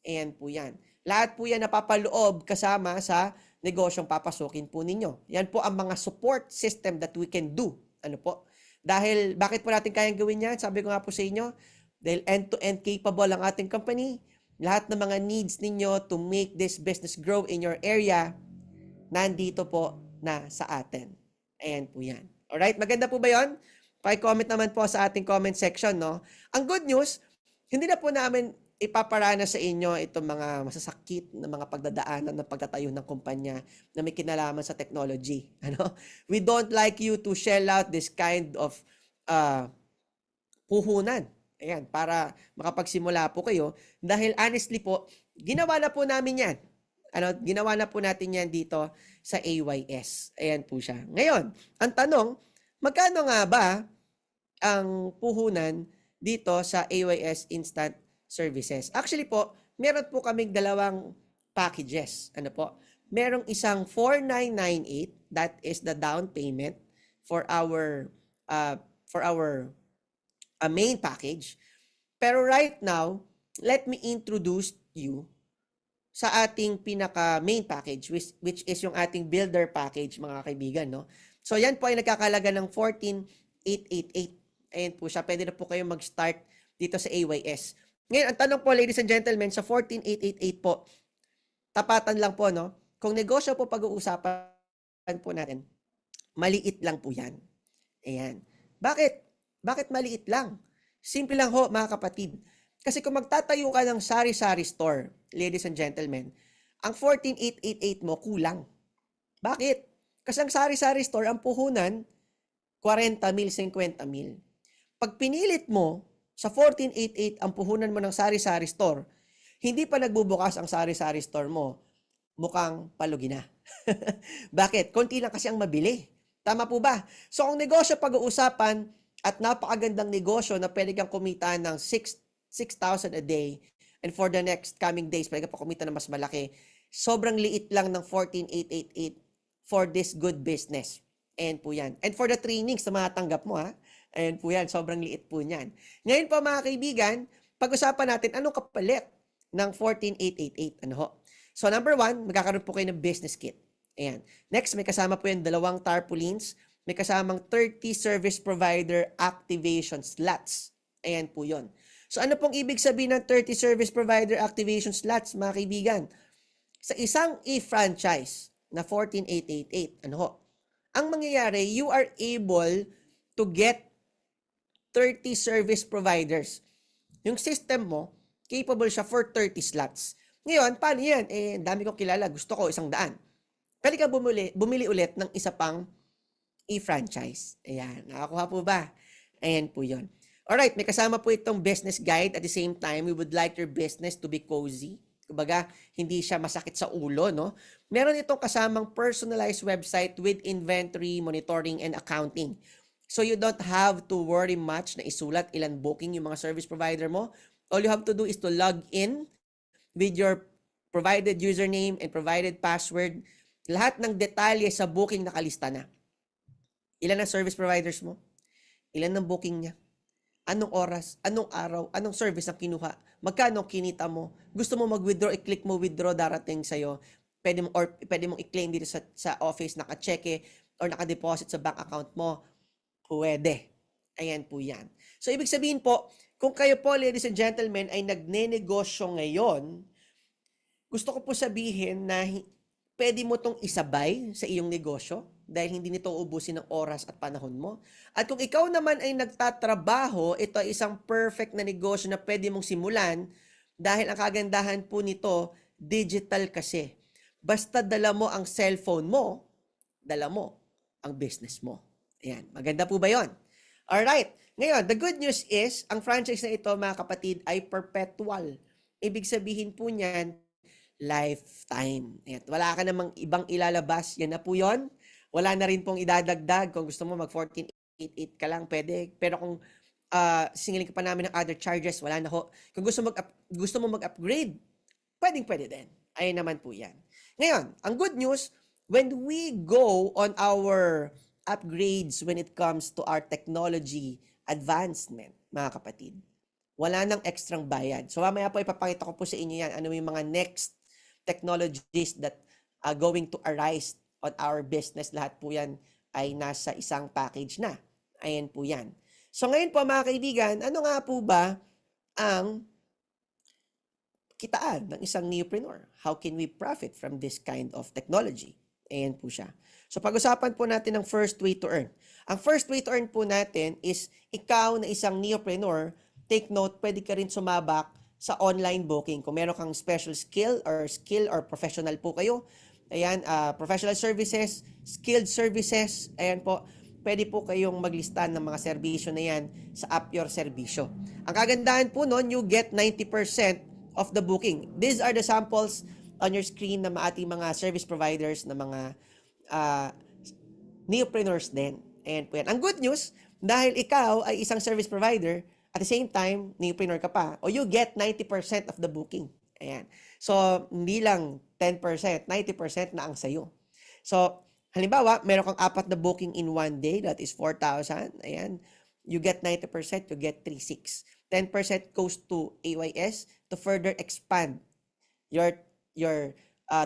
Ayan po yan. Lahat po yan napapaloob kasama sa negosyong papasukin po ninyo. Yan po ang mga support system that we can do. Ano po? Dahil, bakit po natin kayang gawin yan? Sabi ko nga po sa inyo, dahil end-to-end capable ang ating company. Lahat ng mga needs ninyo to make this business grow in your area, nandito po na sa atin. Ayan po yan. Alright, maganda po ba yon? Paki-comment naman po sa ating comment section, no? Ang good news, hindi na po namin ipaparana sa inyo itong mga masasakit na mga pagdadaanan ng pagtatayo ng kumpanya na may kinalaman sa technology. Ano? We don't like you to shell out this kind of puhunan. Ayan, para makapagsimula po kayo. Dahil honestly po, ginawa na po namin yan. Ginawa na po natin yan dito sa AYS. Ayan po siya. Ngayon, ang tanong, magkano nga ba ang puhunan dito sa AYS Instant Services? Actually po, meron po kaming dalawang packages. Ano po? Merong isang 4,998, that is the down payment for our main package. Pero right now, let me introduce you sa ating pinaka main package, which is yung ating builder package, mga kaibigan, no? So yan po ay nagkakalaga ng 14,888. Ayan po siya. Pwede na po kayo mag-start dito sa AYS. Ngayon, ang tanong po, ladies and gentlemen, sa 14,888 po, tapatan lang po, no? Kung negosyo po pag-uusapan po natin, maliit lang po yan. Ayan. Bakit? Bakit maliit lang? Simple lang ho, mga kapatid. Kasi kung magtatayo ka ng sari-sari store, ladies and gentlemen, ang 14,888 mo kulang. Bakit? Kasi ang sari-sari store, ang puhunan, 40,000, 50,000. Pag pinilit mo sa 14,888 ang puhunan mo ng sari-sari store, hindi pa nagbubukas ang sari-sari store mo, mukhang palugi na. Bakit? Konti lang kasi ang mabili. Tama po ba? So, ang negosyo pag-uusapan at napakagandang negosyo na pwede kang kumita ng 6,000 a day and for the next coming days, pwede kang pa kumita ng mas malaki. Sobrang liit lang ng 14,888 for this good business. Ayan po yan. And for the trainings na matatanggap mo, ha? Ayan po yan. Sobrang liit po yan. Ngayon po, mga kaibigan, pag-usapan natin anong kapalit ng 14,888. Ano ho? So, number 1, magkakaroon po kayo ng business kit. Ayan. Next, may kasama po yung 2 tarpaulins. May kasamang 30 service provider activation slots. Ayan po yun. So, ano pong ibig sabihin ng 30 service provider activation slots, mga kaibigan? Sa isang e-franchise na 14,888, ano ho? Ang mangyayari, you are able to get 30 service providers. Yung system mo, capable siya for 30 slots. Ngayon, paano yan? Dami kong kilala. Gusto ko 100. Pwede ka bumili ulit ng isa pang e-franchise. Ayan. Nakakuha po ba? Ayan po yun. Alright, may kasama po itong business guide. At the same time, we would like your business to be cozy. Kumbaga, hindi siya masakit sa ulo, no? Meron itong kasamang personalized website with inventory, monitoring, and accounting. So you don't have to worry much na isulat ilan booking yung mga service provider mo. All you have to do is to log in with your provided username and provided password. Lahat ng detalye sa booking nakalista na. Ilan ang service providers mo? Ilan ang booking niya? Anong oras? Anong araw? Anong service ang kinuha? Magkano kinita mo? Gusto mo mag-withdraw? I-click mo withdraw, darating sa'yo. Pwede mong i-claim dito sa office, naka-cheque or naka-deposit sa bank account mo. Pwede. Ayan po yan. So, ibig sabihin po, kung kayo po, ladies and gentlemen, ay nagne-negosyo ngayon, gusto ko po sabihin na pwede mo tong isabay sa iyong negosyo dahil hindi nito ubusin ng oras at panahon mo. At kung ikaw naman ay nagtatrabaho, ito ay isang perfect na negosyo na pwede mong simulan dahil ang kagandahan po nito, digital kasi. Basta dala mo ang cellphone mo, dala mo ang business mo. Ayan, maganda po ba yon? Alright, ngayon, the good news is, ang franchise na ito, mga kapatid, ay perpetual. Ibig sabihin po niyan, lifetime. Ayan, wala ka namang ibang ilalabas, yan na po yon. Wala na rin pong idadagdag. Kung gusto mo mag 14,888 ka lang, pwede. Pero kung singilin ka pa namin ng other charges, wala na ho. Kung gusto mo mag-upgrade, pwede din. Ayun naman po yan. Ngayon, ang good news, when we go on our upgrades when it comes to our technology advancement, mga kapatid, wala nang extrang bayad. So mamaya po ipapakita ko po sa inyo yan, ano yung mga next technologies that are going to arise on our business. Lahat po yan ay nasa isang package na. Ayan po yan. So ngayon po, mga kaibigan, ano nga po ba ang kitaan ng isang neopreneur? How can we profit from this kind of technology? Ayan po siya. So pag-usapan po natin ang first way to earn. Ang first way to earn po natin is ikaw na isang neopreneur, take note, pwede ka rin sumabak sa online booking. Kung meron kang special skill or professional po kayo, ayan, professional services, skilled services, ayan po, pwede po kayong maglista ng mga serbisyo na yan sa App Your Serbisyo. Ang kagandahan po nun, you get 90% of the booking. These are the samples on your screen ng ating mga service providers na mga neopreneurs din. Ayan po yan. Ang good news, dahil ikaw ay isang service provider, at the same time, neopreneur ka pa, o you get 90% of the booking. Ayan. So, hindi lang 10%, 90% na ang sayo. So, halimbawa, meron kang 4 na booking in one day, that is 4,000. Ayan. You get 90%, you get 3,600. 10% goes to AYS to further expand your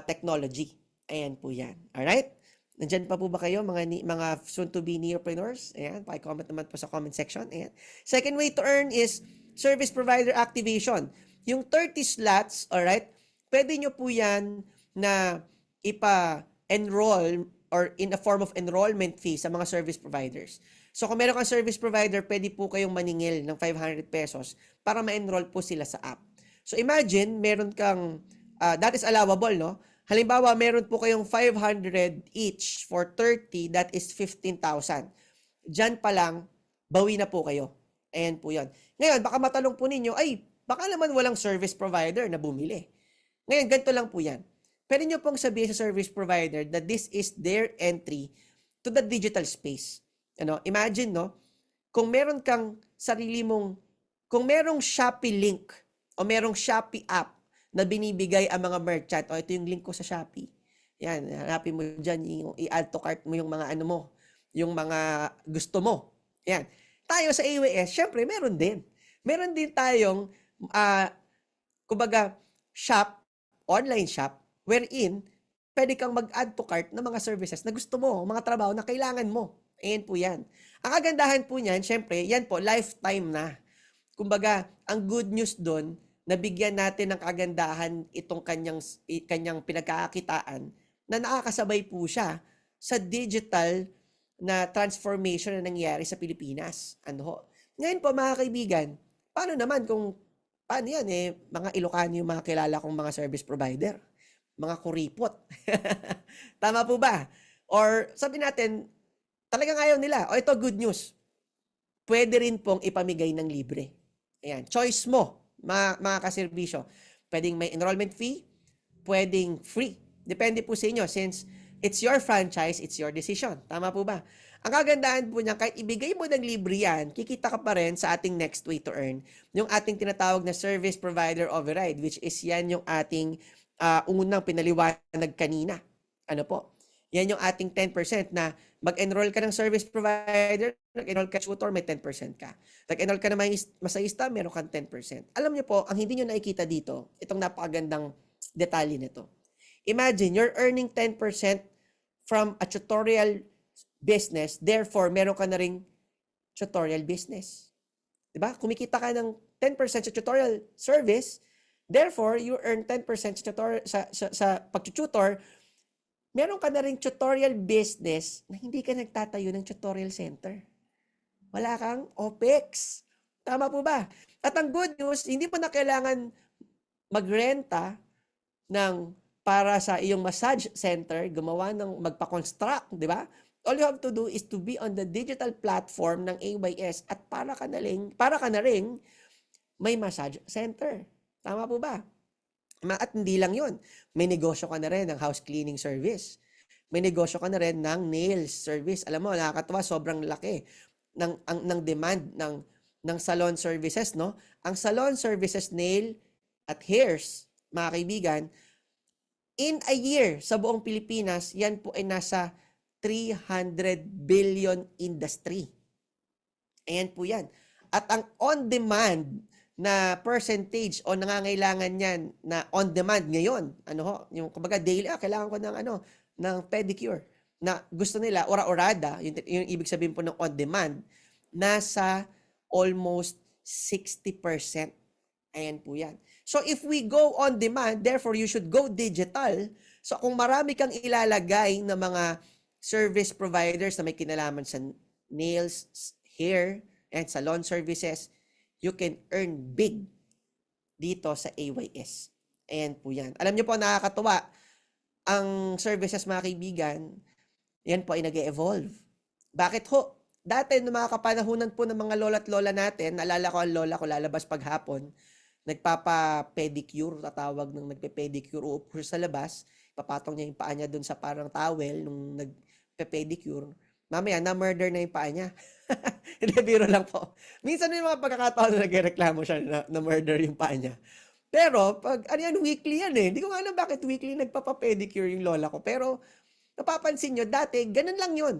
technology. Ayan po yan. Alright? Nandyan pa po ba kayo, mga soon-to-be neopreneurs? Ayan, paki-comment naman po sa comment section. Ayan. Second way to earn is service provider activation. Yung 30 slots, alright, pwede nyo po yan na ipa-enroll or in a form of enrollment fee sa mga service providers. So kung meron kang service provider, pwede po kayong maningil ng 500 pesos para ma-enroll po sila sa app. So imagine, meron kang, that is allowable, no? Halimbawa, meron po kayong 500 each for 30, that is 15,000. Diyan pa lang, bawi na po kayo. Ayan po yun. Ngayon, baka matanong po ninyo, ay, baka naman walang service provider na bumili. Ngayon, ganito lang po yan. Pwede nyo pong sabihin sa service provider that this is their entry to the digital space. Ano, imagine, no? Kung meron kang sarili mong, kung merong Shopee link o merong Shopee app na binibigay ang mga merchant, o ito yung link ko sa Shopee. Yan, hanapin mo dyan, i-add to cart mo yung mga ano mo, yung mga gusto mo. Yan. Tayo sa AWS, syempre, meron din. Meron din tayong, kumbaga, shop, online shop, wherein, pwede kang mag-add to cart ng mga services na gusto mo, mga trabaho na kailangan mo. Ayan po yan. Ang kagandahan po niyan, syempre, yan po, lifetime na. Kumbaga, ang good news doon, nabigyan natin ng kagandahan itong kanyang pinagkakakitaan na nakakasabay po siya sa digital na transformation na nangyari sa Pilipinas. Ano ho? Ngayon po mga kaibigan, paano naman paano yan mga Ilocano yung mga kilala kong mga service provider? Mga kuripot. Tama po ba? Or sabi natin, talagang ayaw nila. O ito, good news. Pwede rin pong ipamigay ng libre. Ayan, choice mo. Mga kaserbisyo. Pwedeng may enrollment fee, pwedeng free. Depende po sa inyo since it's your franchise, it's your decision. Tama po ba? Ang kagandahan po niya, kahit ibigay mo ng libre yan, kikita ka pa rin sa ating next way to earn. Yung ating tinatawag na service provider override, which is yan yung ating unang pinaliwanag kanina. Ano po? Yan yung ating 10% na mag-enroll ka ng service provider, nag-enroll ka tutor, may 10% ka. Nag-enroll ka ng masahista, meron kang 10%. Alam niyo po, ang hindi niyo nakikita dito, itong napakagandang detalye nito. Imagine, you're earning 10% from a tutorial business, therefore, meron ka na ring tutorial business. Diba? Kumikita ka ng 10% sa tutorial service, therefore, you earn 10% sa pag-tutor, meron ka na rin tutorial business na hindi ka nagtatayo ng tutorial center. Wala kang OPEX. Tama po ba? At ang good news, hindi mo na kailangan magrenta para sa iyong massage center, magpa-construct, di ba? All you have to do is to be on the digital platform ng AYS at para ka na rin may massage center. Tama po ba? At hindi lang yun. May negosyo ka na rin ng house cleaning service. May negosyo ka na rin ng nails service. Alam mo, nakakatuwa, sobrang laki ng demand ng salon services, no? Ang salon services, nail at hairs, mga kaibigan, in a year sa buong Pilipinas, yan po ay nasa 300 billion industry. Ayan po yan. At ang on-demand na percentage o nangangailangan niyan na on demand ngayon, yung kumbaga daily, kailangan ko ng pedicure na gusto nila ora-orada, yung ibig sabihin po ng on demand, nasa almost 60%. Ayan po yan. So if we go on demand, therefore you should go digital So kung marami kang ilalagay na mga service providers na may kinalaman sa nails, hair, and salon services, you can earn big dito sa AYS. Ayan po yan. Alam niyo po, nakakatuwa, ang services mga kaibigan, yan po ay nag-evolve. Bakit ho? Dati, noong mga kapanahunan po ng mga lola at lola natin, naalala ko ang lola ko lalabas paghapon, nagpapa-pedicure, tatawag ng nagpe-pedicure, uupo sa labas, papatong niya yung paa niya doon sa parang towel nung nagpe-pedicure. Mamaya, na-murder na yung paa niya. Hindi, biro lang po. Minsan may mga pagkakataon na nagreklamo siya na murder yung paa niya. Pero, pag ano yan, weekly yan eh. Hindi ko nga alam bakit weekly nagpapa-pedicure yung lola ko. Pero, napapansin nyo, dati, ganun lang yun.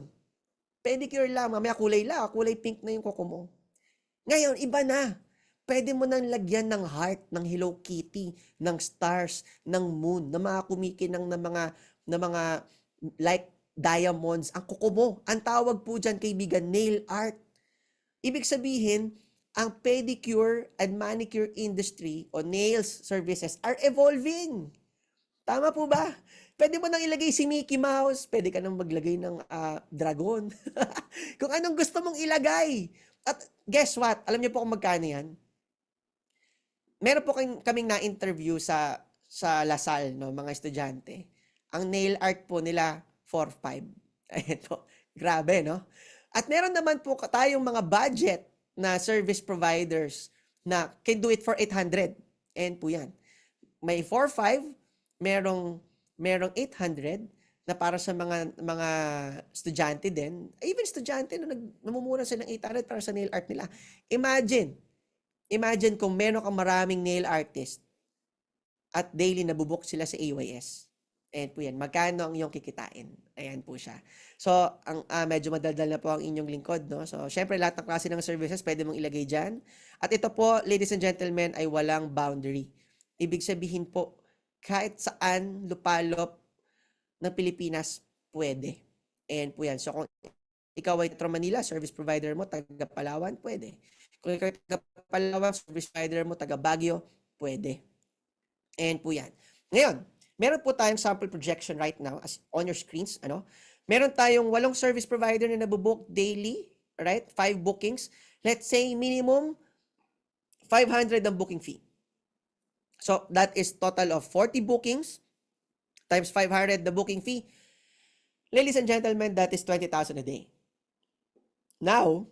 Pedicure lang, mamaya kulay pink na yung kuko mo. Ngayon, iba na. Pwede mo nang lagyan ng heart, ng Hello Kitty, ng stars, ng moon, na mga kumikinang na mga like diamonds, ang kuko mo. Ang tawag po dyan, kaibigan, nail art. Ibig sabihin, ang pedicure and manicure industry o nails services are evolving. Tama po ba? Pwede mo nang ilagay si Mickey Mouse, pwede ka nang maglagay ng dragon. Kung anong gusto mong ilagay. At guess what? Alam niyo po kung magkano yan? Meron po kaming na-interview sa Lasal, no, mga estudyante. Ang nail art po nila, 4-5. Ayan po. Grabe, no? At meron naman po tayong mga budget na service providers na can do it for 800. Ayan po yan. May 4-5, merong 800 na para sa mga estudyante din. Even estudyante na namumura sila ng 800 para sa nail art nila. Imagine kung meron kang maraming nail artist at daily nabubuk sila sa AYS. Ayan po yan. Magkano ang iyong kikitain? Ayan po siya. So, medyo madaldal na po ang inyong lingkod, no? So, syempre, lahat ng klase ng services pwede mong ilagay dyan. At ito po, ladies and gentlemen, ay walang boundary. Ibig sabihin po, kahit saan lupalop ng Pilipinas, pwede. Ayan po yan. So, kung ikaw ay Metro Manila, service provider mo, taga Palawan, pwede. Kung ikaw ay taga Palawan, service provider mo, taga Baguio, pwede. Ayan po yan. Ngayon, meron po tayong sample projection right now as on your screens. Meron tayong 8 service provider na nabubook daily, right? 5 bookings. Let's say minimum 500 ang booking fee. So that is total of 40 bookings times 500 the booking fee. Ladies and gentlemen, that is 20,000 a day. Now,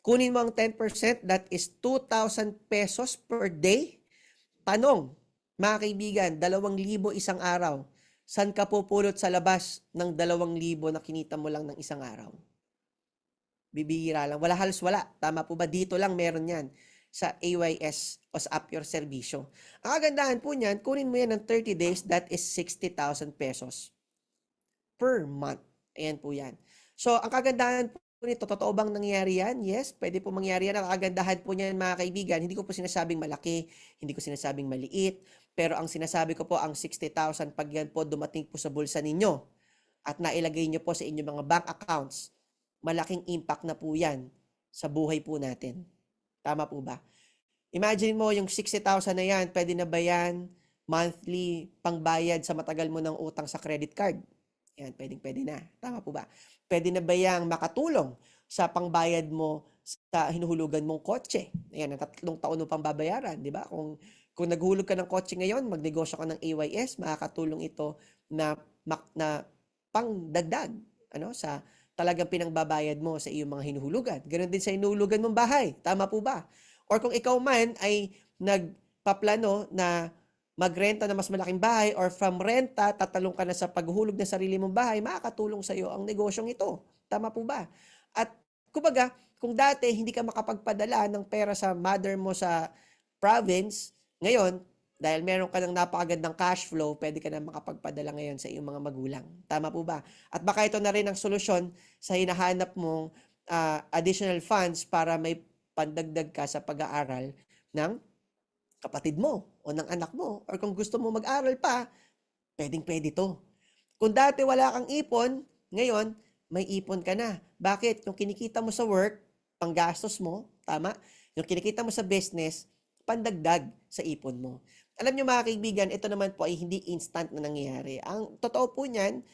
kunin mo ang 10%, that is 2,000 pesos per day. Tanong, mga kaibigan, 2,000 isang araw. Saan ka pupulot sa labas ng 2,000 na kinita mo lang ng isang araw? Bibihira lang. Wala, halos wala. Tama po ba? Dito lang meron yan sa AYS o sa Up Your Servisyo. Ang kagandahan po niyan, kunin mo yan ng 30 days, that is 60,000 pesos per month. Ayan po yan. So, ang kagandahan po nito, totoo bang nangyari yan? Yes, pwede po mangyari yan. Ang kagandahan po niyan, mga kaibigan, hindi ko po sinasabing malaki, hindi ko sinasabing maliit, pero ang sinasabi ko po, ang 60,000, pag yan po dumating po sa bulsa ninyo at nailagay nyo po sa inyong mga bank accounts, malaking impact na po yan sa buhay po natin. Tama po ba? Imagine mo, yung 60,000 na yan, pwede na ba yan monthly pangbayad sa matagal mo ng utang sa credit card? Yan, pwede na. Tama po ba? Pwede na ba yang makatulong sa pangbayad mo sa hinuhulugan mong kotse? Ayan, ang 3 taon mo pang babayaran, di ba? Kung naghulog ka ng kotse ngayon, magnegosyo ka ng AYS, makakatulong ito na pangdagdag sa talagang pinangbabayad mo sa iyong mga hinuhulugan. Ganon din sa hinuhulugan mong bahay. Tama po ba? Or kung ikaw man ay nagpaplano na magrenta na mas malaking bahay or from renta, tatalong ka na sa paghulog ng sarili mong bahay, makakatulong sa iyo ang negosyong ito. Tama po ba? At kumbaga, kung dati hindi ka makapagpadala ng pera sa mother mo sa province, ngayon, dahil meron ka ng napakagandang cash flow, pwede ka na makapagpadala ngayon sa iyong mga magulang. Tama po ba? At baka ito na rin ang solusyon sa hinahanap mong additional funds para may pandagdag ka sa pag-aaral ng kapatid mo o ng anak mo. Or kung gusto mo mag-aral pa, pwedeng-pwede to. Kung dati wala kang ipon, ngayon, may ipon ka na. Bakit? Yung kinikita mo sa work, panggastos mo, tama? Yung kinikita mo sa business, pandagdag sa ipon mo. Alam niyo mga kaibigan, ito naman po ay hindi instant na nangyayari. Ang totoo po niyan,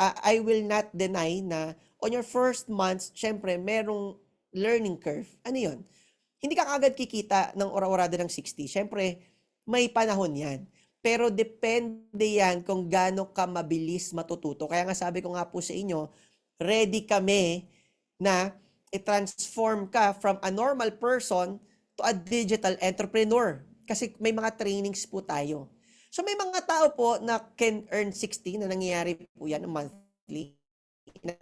I will not deny na on your first months, syempre, merong learning curve. Ano yun? Hindi ka kagad kikita ng ora-orada ng 60. Syempre, may panahon yan. Pero depende yan kung gaano ka mabilis matututo. Kaya nga sabi ko nga po sa inyo, ready kami na i-transform ka from a normal person to a digital entrepreneur. Kasi may mga trainings po tayo. So may mga tao po na can earn 60 na nangyayari po yan monthly na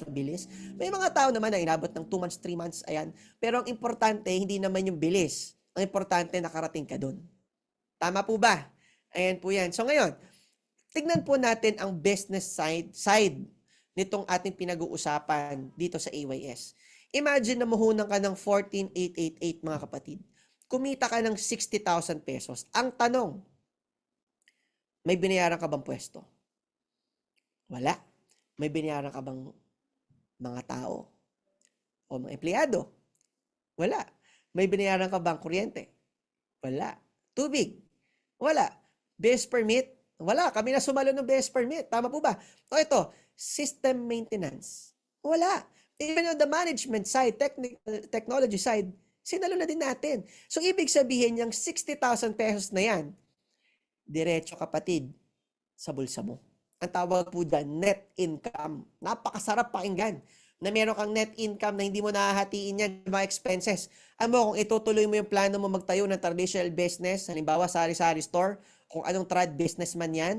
mabilis. May mga tao naman na inabot ng 2 months, 3 months, ayan. Pero ang importante, hindi naman yung bilis. Ang importante, nakarating ka dun. Tama po ba? Ayan po yan. So ngayon, tignan po natin ang business side nitong ating pinag-uusapan dito sa AYS. Imagine na muhunan ka ng 14,888 mga kapatid. Kumita ka ng 60,000 pesos. Ang tanong, may binayaran ka bang pwesto? Wala. May binayaran ka bang mga tao? O mga empleyado? Wala. May binayaran ka bang kuryente? Wala. Tubig? Wala. Base permit? Wala. Kami na sumalo ng base permit. Tama po ba? O ito, system maintenance? Wala. Even on the management side, technology side, sinalo na din natin. So, ibig sabihin yung 60,000 pesos na yan, diretso kapatid sa bulsa mo. Ang tawag po dyan, net income. Napakasarap pakinggan na meron kang net income na hindi mo nahahatiin yan mga expenses. Kung itutuloy mo yung plano mo magtayo ng traditional business, halimbawa sari-sari store, kung anong trad business man yan,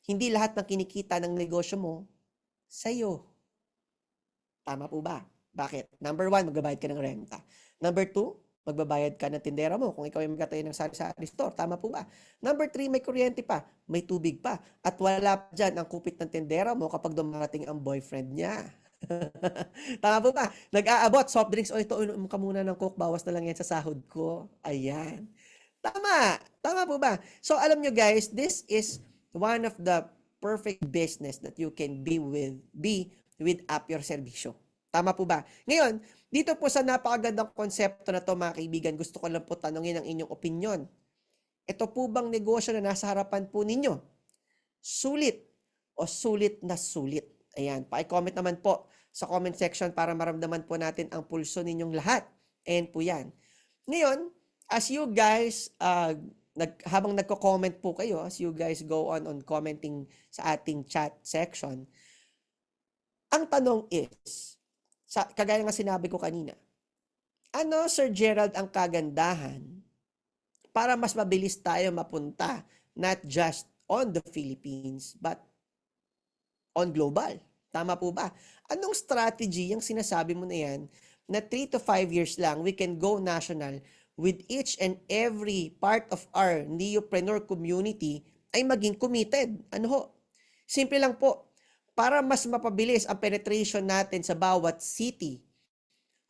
hindi lahat ng kinikita ng negosyo mo, sa'yo. Tama po ba? Bakit? Number 1, magbabayad ka ng renta. Number 2, magbabayad ka ng tindera mo kung ikaw ay magkatayo ng sari-sari store. Tama po ba? Number 3, may kuryente pa, may tubig pa. At wala pa dyan ang kupit ng tindera mo kapag dumarating ang boyfriend niya. Tama po ba? Nag-aabot, soft drinks, ito, uminom ka muna ng Coke, bawas na lang yan sa sahod ko. Ayan. Tama. Tama po ba? So, alam nyo guys, this is one of the perfect business that you can be with up your serbisyo. Tama po ba? Ngayon, dito po sa napakagandang konsepto na to mga kaibigan, gusto ko lang po tanungin ang inyong opinion. Ito po bang negosyo na nasa harapan po ninyo? Sulit o sulit na sulit? Ayan, paki-comment naman po sa comment section para maramdaman po natin ang pulso ninyong lahat. Ayan po yan. Ngayon, as you guys, habang nagko-comment po kayo, as you guys go on commenting sa ating chat section, ang tanong is, kagaya nga sinabi ko kanina, ano, Sir Gerald, ang kagandahan para mas mabilis tayo mapunta not just on the Philippines but on global? Tama po ba? Anong strategy yung sinasabi mo na yan na 3 to 5 years lang we can go national with each and every part of our neopreneur community ay maging committed? Ano ho? Simple lang po. Para mas mapabilis ang penetration natin sa bawat city,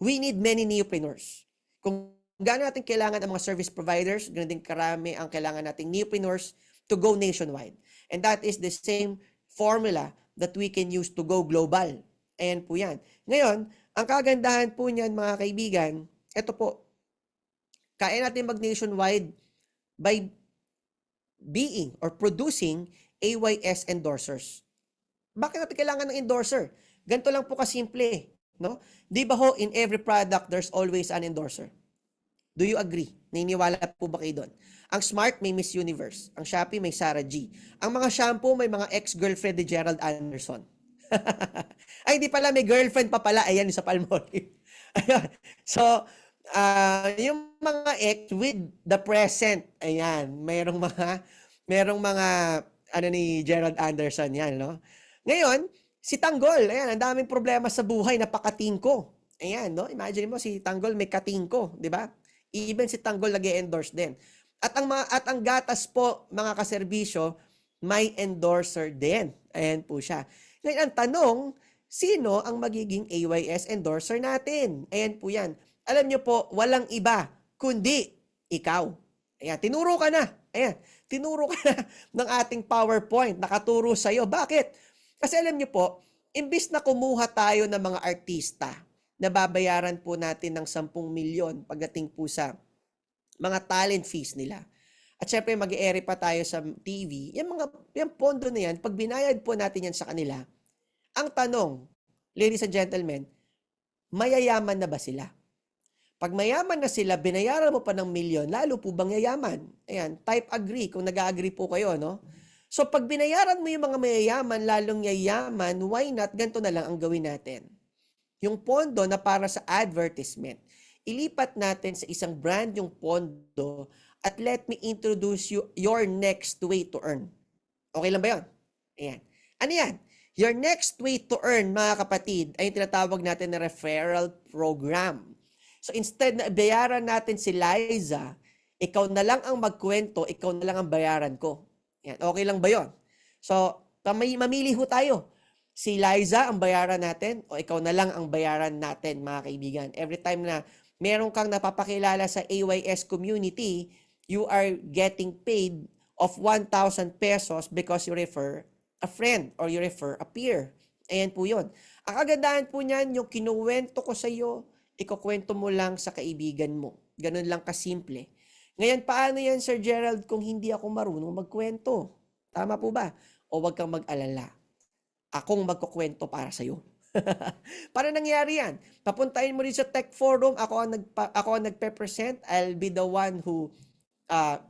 we need many neopreneurs. Kung gaano natin kailangan ang mga service providers, ganoon din karami ang kailangan nating neopreneurs to go nationwide. And that is the same formula that we can use to go global. Ayan po yan. Ngayon, ang kagandahan po niyan mga kaibigan, ito po, kaya natin mag-nationwide by being or producing AYS endorsers. Bakit natin kailangan ng endorser? Ganito lang po kasimple, no? Di ba ho, in every product, there's always an endorser? Do you agree? Naniniwala po ba kayo doon? Ang Smart may Miss Universe. Ang Shopee may Sarah G. Ang mga shampoo may mga ex-girlfriend ni Gerald Anderson. Ay, di pala, may girlfriend pa pala. Ayan, sa Palmolive. Ayan. So, yung mga ex with the present, ayan, merong mga, ano ni Gerald Anderson, yan, no? Ngayon, si Tanggol, ayan, ang daming problema sa buhay, napakatingko. Ayan, no? Imagine mo, si Tanggol may katingko, di ba? Even si Tanggol nag-endorse din. At ang gatas po, mga kaserbisyo, may endorser din. Ayan po siya. Ngayon, ang tanong, sino ang magiging AYS endorser natin? Ayan po yan. Alam nyo po, walang iba, kundi ikaw. Ayan, tinuro ka na. Ayan, tinuro ka na ng ating PowerPoint. Nakaturo sa'yo. Bakit? Kasi alam nyo po, imbis na kumuha tayo ng mga artista, nababayaran po natin ng 10 milyon pagdating po sa mga talent fees nila. at syempre mag-e-airy pa tayo sa TV, yung pondo na yan, pag binayad po natin yan sa kanila, ang tanong, ladies and gentlemen, mayayaman na ba sila? Pag mayaman na sila, binayaran mo pa ng milyon, lalo po bang yayaman? Ayan, type agree kung nag-agree po kayo, no? So pag binayaran mo yung mga mayayaman, lalong yayaman, why not? Ganito na lang ang gawin natin. Yung pondo na para sa advertisement, ilipat natin sa isang brand yung pondo at let me introduce you your next way to earn. Okay lang ba yun? Ayan. Ano yan? Your next way to earn, mga kapatid, ay yung tinatawag natin na referral program. So instead na bayaran natin si Liza, ikaw na lang ang magkwento, ikaw na lang ang bayaran ko. Yan. Okay lang ba yon? So, mamili ho tayo. Si Liza ang bayaran natin o ikaw na lang ang bayaran natin, mga kaibigan. Every time na meron kang napapakilala sa AYS community, you are getting paid of 1,000 pesos because you refer a friend or you refer a peer. Ayan po yun. Ang kagandahan po niyan, yung kinuwento ko sa iyo, ikukwento mo lang sa kaibigan mo. Ganun lang kasimple. Ngayon, paano yan, Sir Gerald, kung hindi ako marunong magkwento? Tama po ba? O wag kang mag-alala. Akong magkukwento para sa'yo. Para nangyari yan? Papuntahin mo rin sa Tech Forum. Ako ang nagpe-present. I'll be the one who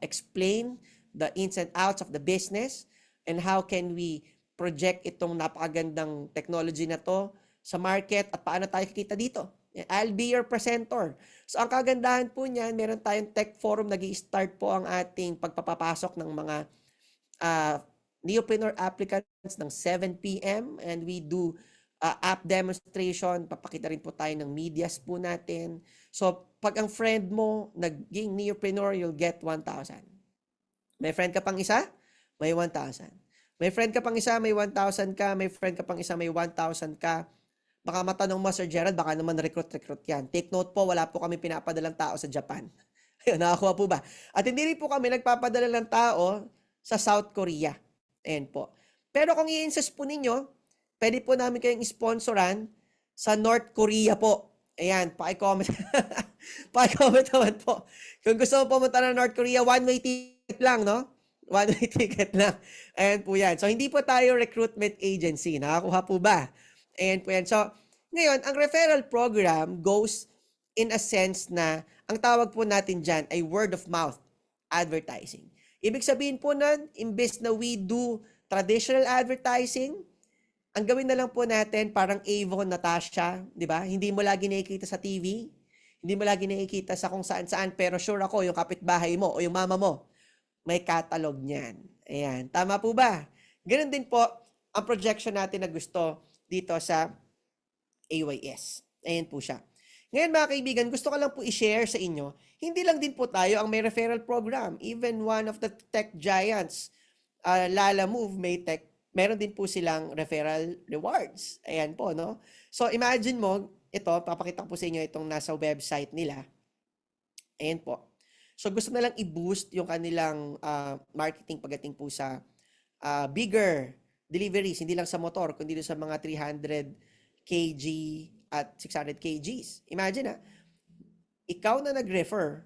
explain the ins and outs of the business and how can we project itong napakagandang technology na to sa market at paano tayo kikita dito. I'll be your presenter. So ang kagandahan po niyan, meron tayong Tech Forum, nag-i-start po ang ating pagpapapasok ng mga neopreneur applicants ng 7 p.m. and we do app demonstration, papakita rin po tayo ng medias po natin. So pag ang friend mo naging neopreneur, you'll get 1,000. May friend ka pang isa? May 1,000. May friend ka pang isa, may 1,000 ka. May friend ka pang isa, may 1,000 ka. Baka matanong mo, Sir Gerald, baka naman recruit yan. Take note po, wala po kami pinapadalang tao sa Japan. Ayun, nakakuha po ba? At hindi rin po kami nagpapadala ng tao sa South Korea. Ayan po. Pero kung i-insist po ninyo, pwede po namin kayong sponsoran sa North Korea po. Ayan, paki-comment. Paki-comment naman po. Kung gusto mo pumunta ng North Korea, one-way ticket lang, no? One-way ticket lang. Ayan po yan. So, hindi po tayo recruitment agency. Nakakuha po ba? Ayan po yan. So, ngayon, ang referral program goes in a sense na ang tawag po natin dyan ay word of mouth advertising. Ibig sabihin po nun, imbes na we do traditional advertising, ang gawin na lang po natin parang Avon, Natasha, di ba? Hindi mo lagi nakikita sa TV, hindi mo lagi nakikita sa kung saan-saan, pero sure ako, yung kapitbahay mo o yung mama mo, may catalog niyan. Ayan. Tama po ba? Ganun din po ang projection natin na gusto dito sa AYS. Ayan po siya. Ngayon mga kaibigan, gusto ko lang po i-share sa inyo, hindi lang din po tayo ang may referral program. Even one of the tech giants, Lalamove, meron din po silang referral rewards. Ayan po, no? So imagine mo, ito, papakita ko po sa inyo itong nasa website nila. Ayan po. So gusto na lang i-boost yung kanilang marketing pagdating po sa bigger deliveries, hindi lang sa motor, kundi sa mga 300 kg at 600 kgs. Imagine ikaw na nag-refer,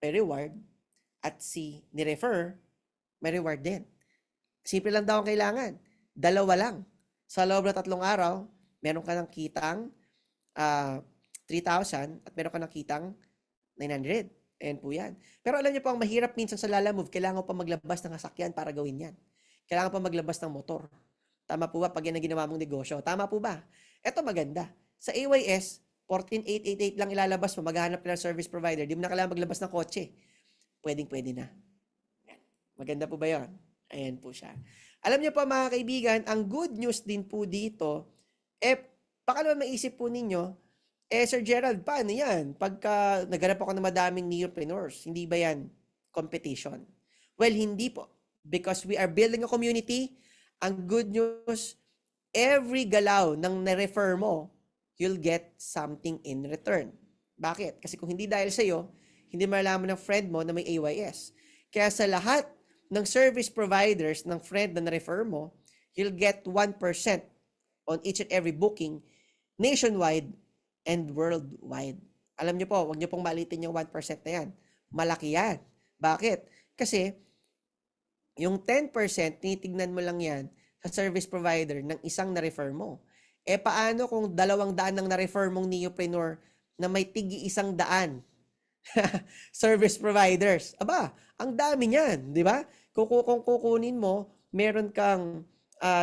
may reward, at si ni-refer, may reward din. Simple lang daw ang kailangan. Dalawa lang. Sa loob ng 3 araw, meron ka ng kitang 3,000 at meron ka ng kitang 900. Ayan po yan. Pero alam niyo po, ang mahirap minsan sa Lalamove, kailangan pa maglabas ng sasakyan para gawin yan. Kailangan pa maglabas ng motor. Tama po ba pag yan ang ginawa mong negosyo? Tama po ba? Ito maganda. Sa AYS, 14,888 lang ilalabas mo, maghahanap ka ng service provider. Di mo na kailangan maglabas ng kotse. Pwedeng-pwede na. Maganda po ba yun? Ayan po siya. Alam niyo po mga kaibigan, ang good news din po dito, baka naman maisip po ninyo, Sir Gerald, paano yan? Pagka naghanap ako ng madaming neopreneurs, hindi ba yan competition? Well, hindi po. Because we are building a community, ang good news, every galaw ng na-refer mo, you'll get something in return. Bakit? Kasi kung hindi dahil sa'yo, hindi malalaman ng friend mo na may AYS. Kaya sa lahat ng service providers ng friend na na-refer mo, you'll get 1% on each and every booking nationwide and worldwide. Alam niyo po, huwag niyo pong malitin yung 1% na yan. Malaki yan. Bakit? Kasi, yung 10%, tinitignan mo lang yan sa service provider ng isang na-refer mo. Eh, paano kung 200 ng na-refer mong neopreneur na may tigi 100 service providers? Aba, ang dami niyan, di ba? Kung kukunin mo, meron kang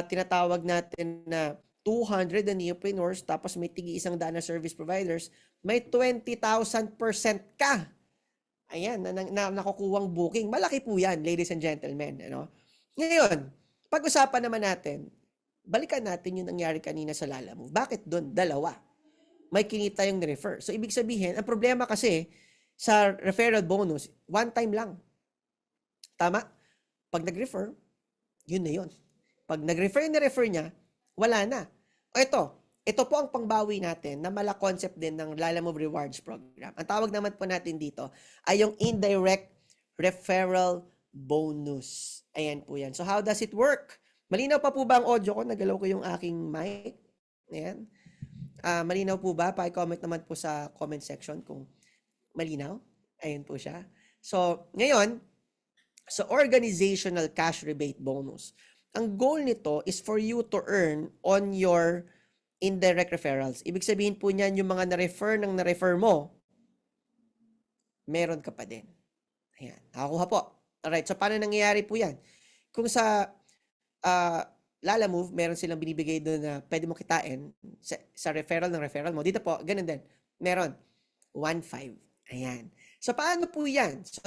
tinatawag natin na 200 na neopreneurs, tapos may tigi 100 na service providers, may 20,000% ka. Ayan, nakukuwang booking. Malaki po yan, ladies and gentlemen. Ano? Ngayon, pag-usapan naman natin, balikan natin yung nangyari kanina sa Lalamove. Bakit doon? Dalawa. May kinita yung refer. So, ibig sabihin, ang problema kasi sa referral bonus, one time lang. Tama? Pag nag-refer, yun na yun. Pag nag-refer yung na-refer niya, wala na. O ito po ang pangbawi natin na mala concept din ng Lalamove Rewards Program. Ang tawag naman po natin dito ay yung indirect referral bonus. Ayan po yan. So how does it work? Malinaw pa po ba ang audio ko? Nagalaw ko yung aking mic. Ayan. Malinaw po ba? Pa-comment naman po sa comment section kung malinaw. Ayan po siya. So ngayon, sa organizational cash rebate bonus, ang goal nito is for you to earn on your indirect referrals. Ibig sabihin po niyan, yung mga na-refer ng na-refer mo, meron ka pa din. Ayan. Nakakuha po. Alright. So, paano nangyayari po yan? Kung sa Lalamove, meron silang binibigay doon na pwede mo kitain sa referral ng referral mo. Dito po, ganun din. Meron. 1.5. Ayan. So, paano po yan? So,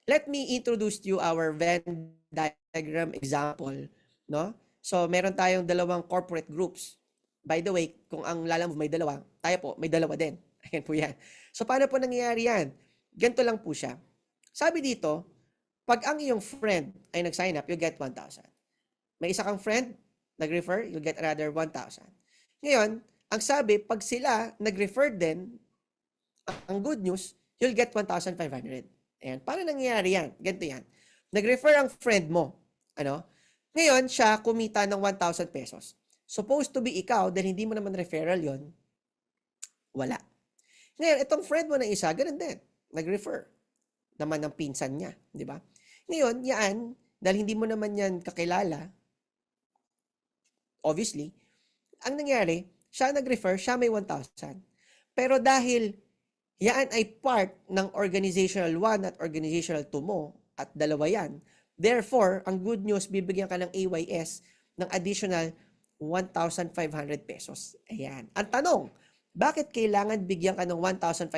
let me introduce to you our Venn diagram example. No? So, meron tayong dalawang corporate groups. By the way, kung ang Lalamove may dalawa, tayo po may dalawa din. Ayan po yan. So, paano po nangyayari yan? Ganito lang po siya. Sabi dito, pag ang iyong friend ay nag-sign up, you get 1,000. May isa kang friend, nag-refer, you'll get another 1,000. Ngayon, ang sabi, pag sila nag-refer din, ang good news, you'll get 1,500. Ayan. Paano nangyayari yan? Ganito yan. Nag-refer ang friend mo. Ano? Ngayon, siya kumita ng 1,000 pesos. Supposed to be ikaw, dahil hindi mo naman referral yon, wala. Ngayon, itong friend mo na isa, ganun din. Nag-refer naman ng pinsan niya. Di ba? Ngayon, yan, dahil hindi mo naman yan kakilala, obviously, ang nangyari, siya nag-refer, siya may 1,000. Pero dahil yan ay part ng organizational 1 at organizational 2 mo, at dalawa yan, therefore, ang good news, bibigyan ka ng AYS ng additional 1,500 pesos. Ayan. Ang tanong, bakit kailangan bigyan ka ng 1,500?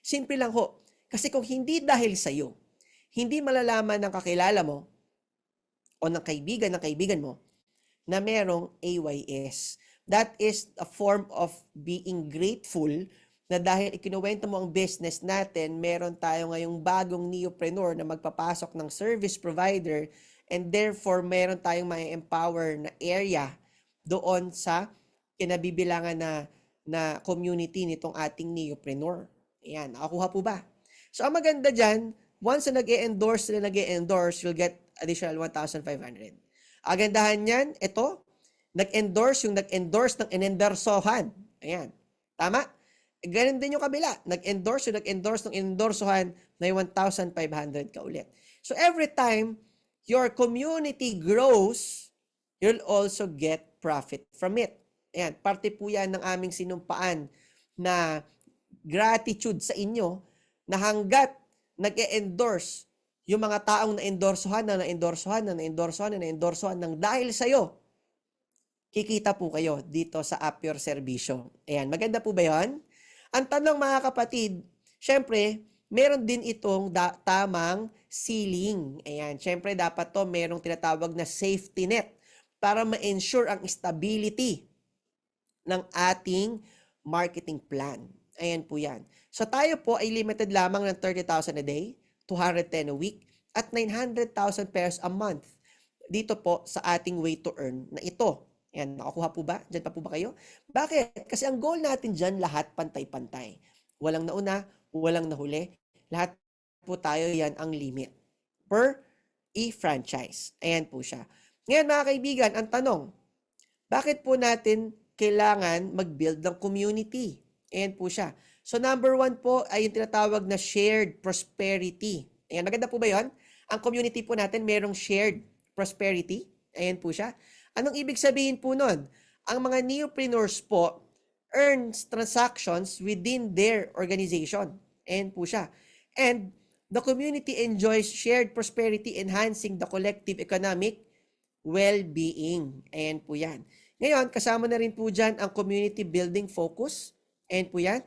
Simple lang ho. Kasi kung hindi dahil sa'yo, hindi malalaman ng kakilala mo o ng kaibigan mo na merong AYS. That is a form of being grateful na dahil ikinuwento mo ang business natin, meron tayo ngayong bagong neopreneur na magpapasok ng service provider and therefore meron tayong ma-empower na area doon sa kinabibilangan na community nitong ating neopreneur. Ayan, nakakuha po ba? So, ang maganda dyan, once na nag-e-endorse, you'll get additional 1,500. Agandahan yan, ito, nag-endorse ng inendorsohan. Ayan, tama? Ganun din yung kabila. Nag-endorse ng inendorsohan na 1,500 ka ulit. So, every time your community grows, you'll also get profit from it. Ayan, parte po yan ng aming sinumpaan na gratitude sa inyo na hanggat nag-e-endorse yung mga taong na-endorsohan ng dahil sa'yo, kikita po kayo dito sa Appure Serbisyo. Ayan, maganda po ba yun? Ang tanong mga kapatid, syempre, meron din itong tamang ceiling. Ayan, syempre dapat to merong tinatawag na safety net para ma-ensure ang stability ng ating marketing plan. Ayan po yan. So tayo po ay limited lamang ng 30,000 a day, 210 a week, at 900,000 pesos a month. Dito po sa ating way to earn na ito. Ayan, nakakuha po ba? Diyan pa po ba kayo? Bakit? Kasi ang goal natin dyan lahat pantay-pantay. Walang nauna, walang nahuli. Lahat po tayo yan ang limit per e-franchise. Ayan po siya. Ngayon mga kaibigan, ang tanong, bakit po natin kailangan mag-build ng community? Ayan po siya. So number 1 po ay yung tinatawag na shared prosperity. Ayan, maganda po ba yun? Ang community po natin merong shared prosperity. Ayan po siya. Anong ibig sabihin po nun? Ang mga neopreneurs po earns transactions within their organization. Ayan po siya. And the community enjoys shared prosperity, enhancing the collective economic well-being. Ayan po yan. Ngayon, kasama na rin po dyan ang community building focus. Ayan po yan.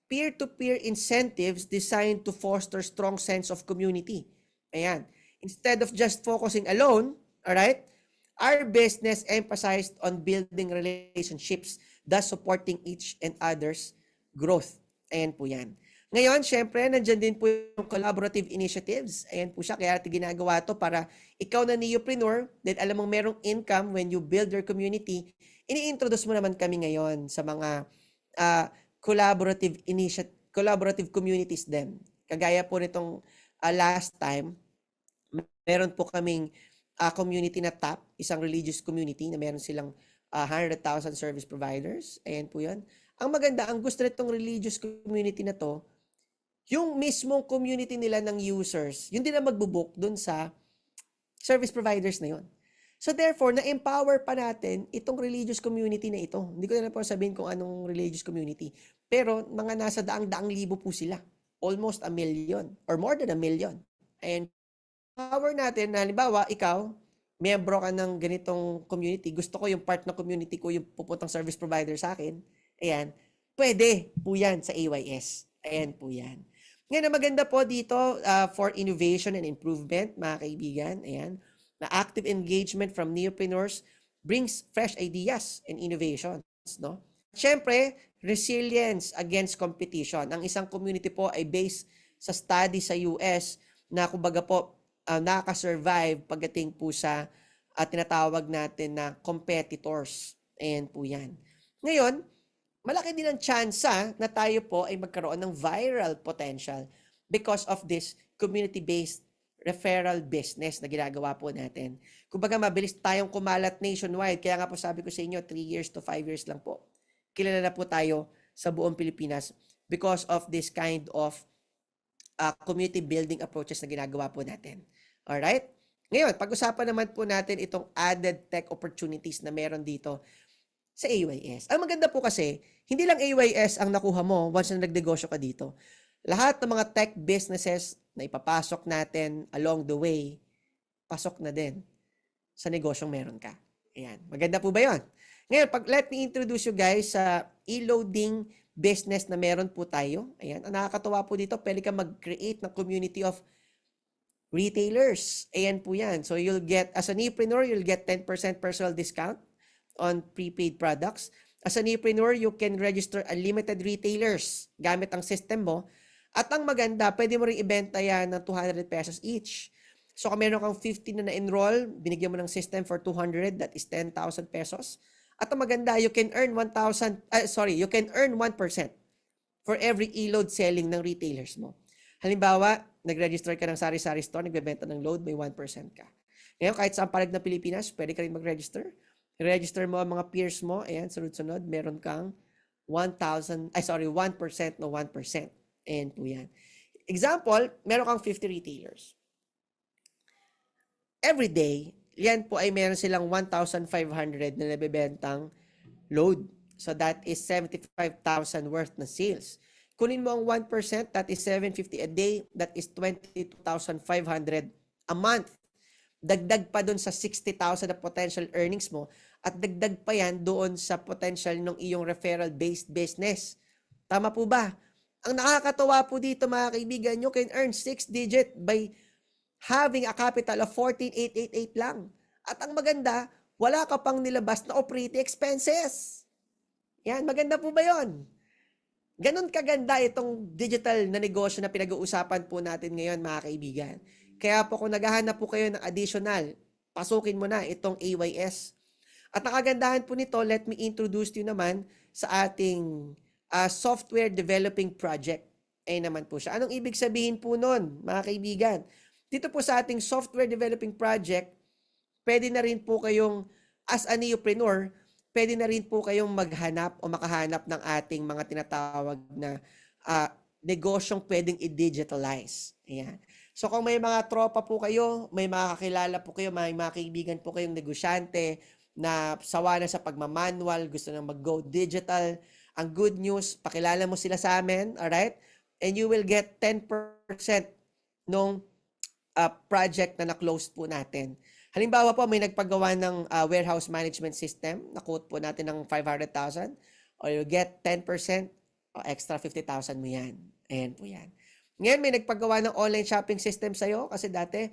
Peer-to-peer incentives designed to foster strong sense of community. Ayan. Instead of just focusing alone, alright, our business emphasized on building relationships, thus supporting each and other's growth. Ayan po yan. Ngayon, syempre, nandyan din po yung collaborative initiatives. Ayan po siya. Kaya natin ginagawa to para ikaw na neopreneur, then alam mong merong income when you build your community, ini-introduce mo naman kami ngayon sa mga collaborative communities din. Kagaya po nitong last time, meron po kaming community na TAP, isang religious community na meron silang 100,000 service providers. Ayan po yan. Ang maganda, ang gusto nitong religious community na to, yung mismong community nila ng users, yun din ang magbubook dun sa service providers na yun. So therefore, na-empower pa natin itong religious community na ito. Hindi ko na po sabihin kung anong religious community. Pero mga nasa daang-daang libo po sila. Almost 1 million or more than 1 million. And power natin na halimbawa, ikaw, miyembro ka ng ganitong community, gusto ko yung part ng community ko yung pupuntang service provider sa akin, ayan, pwede po yan sa AYS. Ayan po yan. Ngayon, na maganda po dito for innovation and improvement, mga kaibigan, ayan, na active engagement from neopreneurs brings fresh ideas and innovations, no? Siyempre, resilience against competition. Ang isang community po ay based sa study sa US na kumbaga po nakaka-survive pagdating po sa tinatawag natin na competitors. Ayan po yan. Ngayon, malaki din ang tsansa na tayo po ay magkaroon ng viral potential because of this community-based referral business na ginagawa po natin. Kumbaga mabilis tayong kumalat nationwide. Kaya nga po sabi ko sa inyo, 3 years to 5 years lang po. Kilala na po tayo sa buong Pilipinas because of this kind of community building approaches na ginagawa po natin. Alright? Ngayon, pag-usapan naman po natin itong added tech opportunities na meron dito sa AYS. Ang maganda po kasi, hindi lang AYS ang nakuha mo once na nagnegosyo ka dito. Lahat ng mga tech businesses na ipapasok natin along the way, pasok na din sa negosyong meron ka. Ayan. Maganda po ba yun? Ngayon, let me introduce you guys sa e-loading business na meron po tayo. Ayan. Ang nakakatawa po dito, pwede ka mag-create ng community of retailers. Ayan po yan. So you'll get, as an e-preneur, you'll get 10% personal discount on prepaid products. As an e-preneur, you can register unlimited retailers gamit ang system mo. At ang maganda, pwede mo rin ibenta yan ng 200 pesos each. So kung meron kang 50 na na-enroll, binigyan mo ng system for 200, that is 10,000 pesos. At ang maganda, you can earn 1% for every e-load selling ng retailers mo. Halimbawa, nag-register ka ng sari-sari store, nagbebenta ng load, may 1% ka. Ngayon, kahit saan palag ng Pilipinas, pwede ka rin mag-register. I-register mo ang mga peers mo, ayan, sunod-sunod, meron kang 1% na 1%. Ayan po yan. Example, meron kang 50 retailers. Every day, yan po ay meron silang 1,500 na nabibentang load. So that is 75,000 worth na sales. Kunin mo ang 1%, that is 750 a day, that is 22,500 a month. Dagdag pa doon sa 60,000 na potential earnings mo at dagdag pa yan doon sa potential ng iyong referral-based business. Tama po ba? Ang nakakatawa po dito mga kaibigan, you can earn 6-digit by having a capital of 14,888 lang. At ang maganda, wala ka pang nilabas na operating expenses. Yan, maganda po ba yon? Ganon kaganda itong digital na negosyo na pinag-uusapan po natin ngayon mga kaibigan. Kaya po kung naghahanap po kayo ng additional, pasukin mo na itong AYS. At ang kagandahan po nito, let me introduce you naman sa ating software developing project. Ayun naman po siya. Anong ibig sabihin po nun, mga kaibigan? Dito po sa ating software developing project, pwede na rin po kayong, as a neopreneur, pwede na rin po kayong maghanap o makahanap ng ating mga tinatawag na negosyong pwedeng i-digitalize. Ayan. So kung may mga tropa po kayo, may mga kakilala po kayo, may mga kaibigan po kayong negosyante na sawa na sa pagmamanual, gusto na mag-go digital, ang good news, pakilala mo sila sa amin, alright? And you will get 10% nung project na na-close po natin. Halimbawa po, may nagpagawa ng warehouse management system, na-quote po natin ng 500,000, or you get 10%, o extra 50,000 mo yan. Ayan po yan. Ngayon, may nagpagawa ng online shopping system sa'yo kasi dati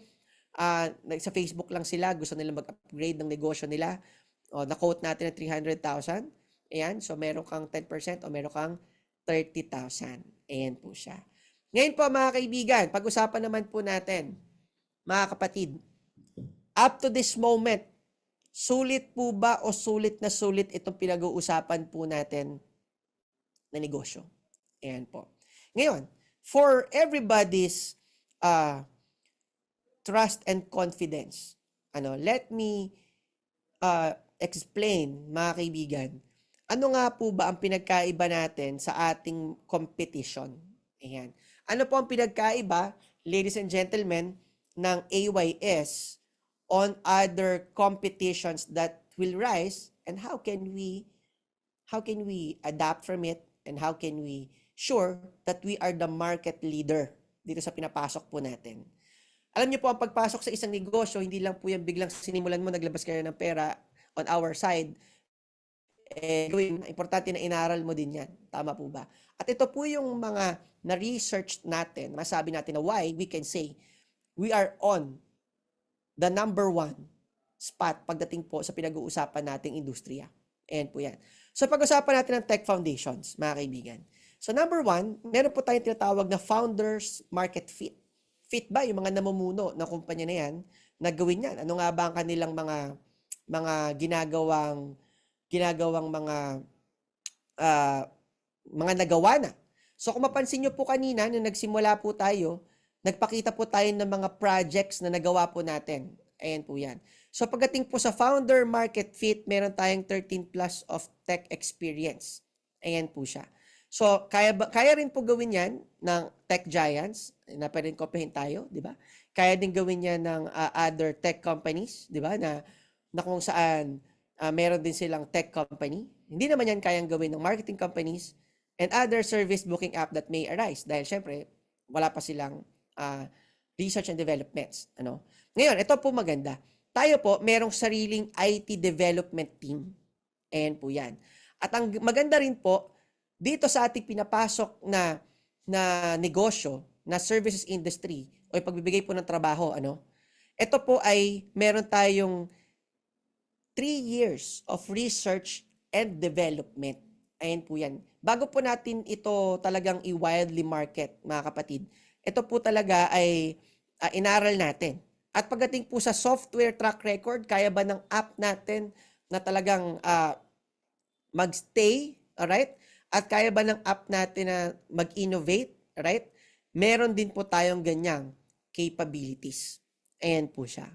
sa Facebook lang sila, gusto nila mag-upgrade ng negosyo nila. O, na-quote natin ng 300,000. Ayan, so meron kang 10% o meron kang 30,000. Ayan po siya. Ngayon po mga kaibigan, pag-usapan naman po natin, mga kapatid, up to this moment, sulit po ba o sulit na sulit itong pinag-uusapan po natin na negosyo? Ayan po. Ngayon, for everybody's trust and confidence, let me explain, mga kaibigan, ano nga po ba ang pinagkaiba natin sa ating competition? Ayan. Ano po ang pinagkaiba, ladies and gentlemen, ng AYS on other competitions that will rise, and how can we adapt from it, and how can we sure that we are the market leader dito sa pinapasok po natin. Alam niyo po, ang pagpasok sa isang negosyo, hindi lang po yan biglang sinimulan mo, naglabas kayo ng pera on our side. Importante na inaral mo din yan. Tama po ba? At ito po yung mga na-research natin, masabi natin na why we can say we are on the number 1 spot pagdating po sa pinag-uusapan nating industriya. Ayan po yan. So pag-usapan natin ng tech foundations, mga kaibigan. So number 1, meron po tayong tinatawag na founders market fit. Fit ba yung mga namumuno ng kumpanya na yan na gawin yan? Ano nga ba ang kanilang mga ginagawang mga nagawa na? So kung mapansin nyo po kanina, nung nagsimula po tayo, nagpakita po tayo ng mga projects na nagawa po natin. Ayan po yan. So pagdating po sa founder market fit, meron tayong 13 plus of tech experience. Ayan po siya. So kaya rin po gawin yan ng tech giants, na pwedeng kopyahin tayo, di ba? Kaya din gawin yan ng other tech companies, di ba? Na kung saan meron din silang tech company. Hindi naman yan kayang gawin ng marketing companies and other service booking app that may arise. Dahil syempre, wala pa silang research and developments. Ngayon, ito po maganda. Tayo po, merong sariling IT development team. Ayan po yan. At ang maganda rin po, dito sa ating pinapasok na negosyo, na services industry, o pagbibigay po ng trabaho, ito po ay meron tayong 3 years of research and development. Ayan po yan. Bago po natin ito talagang i-wildly market, mga kapatid, ito po talaga ay inaral natin. At pagdating po sa software track record, kaya ba ng app natin na talagang magstay, alright? At kaya ba ng app natin na mag-innovate, alright? Meron din po tayong ganyang capabilities. Ayan po siya.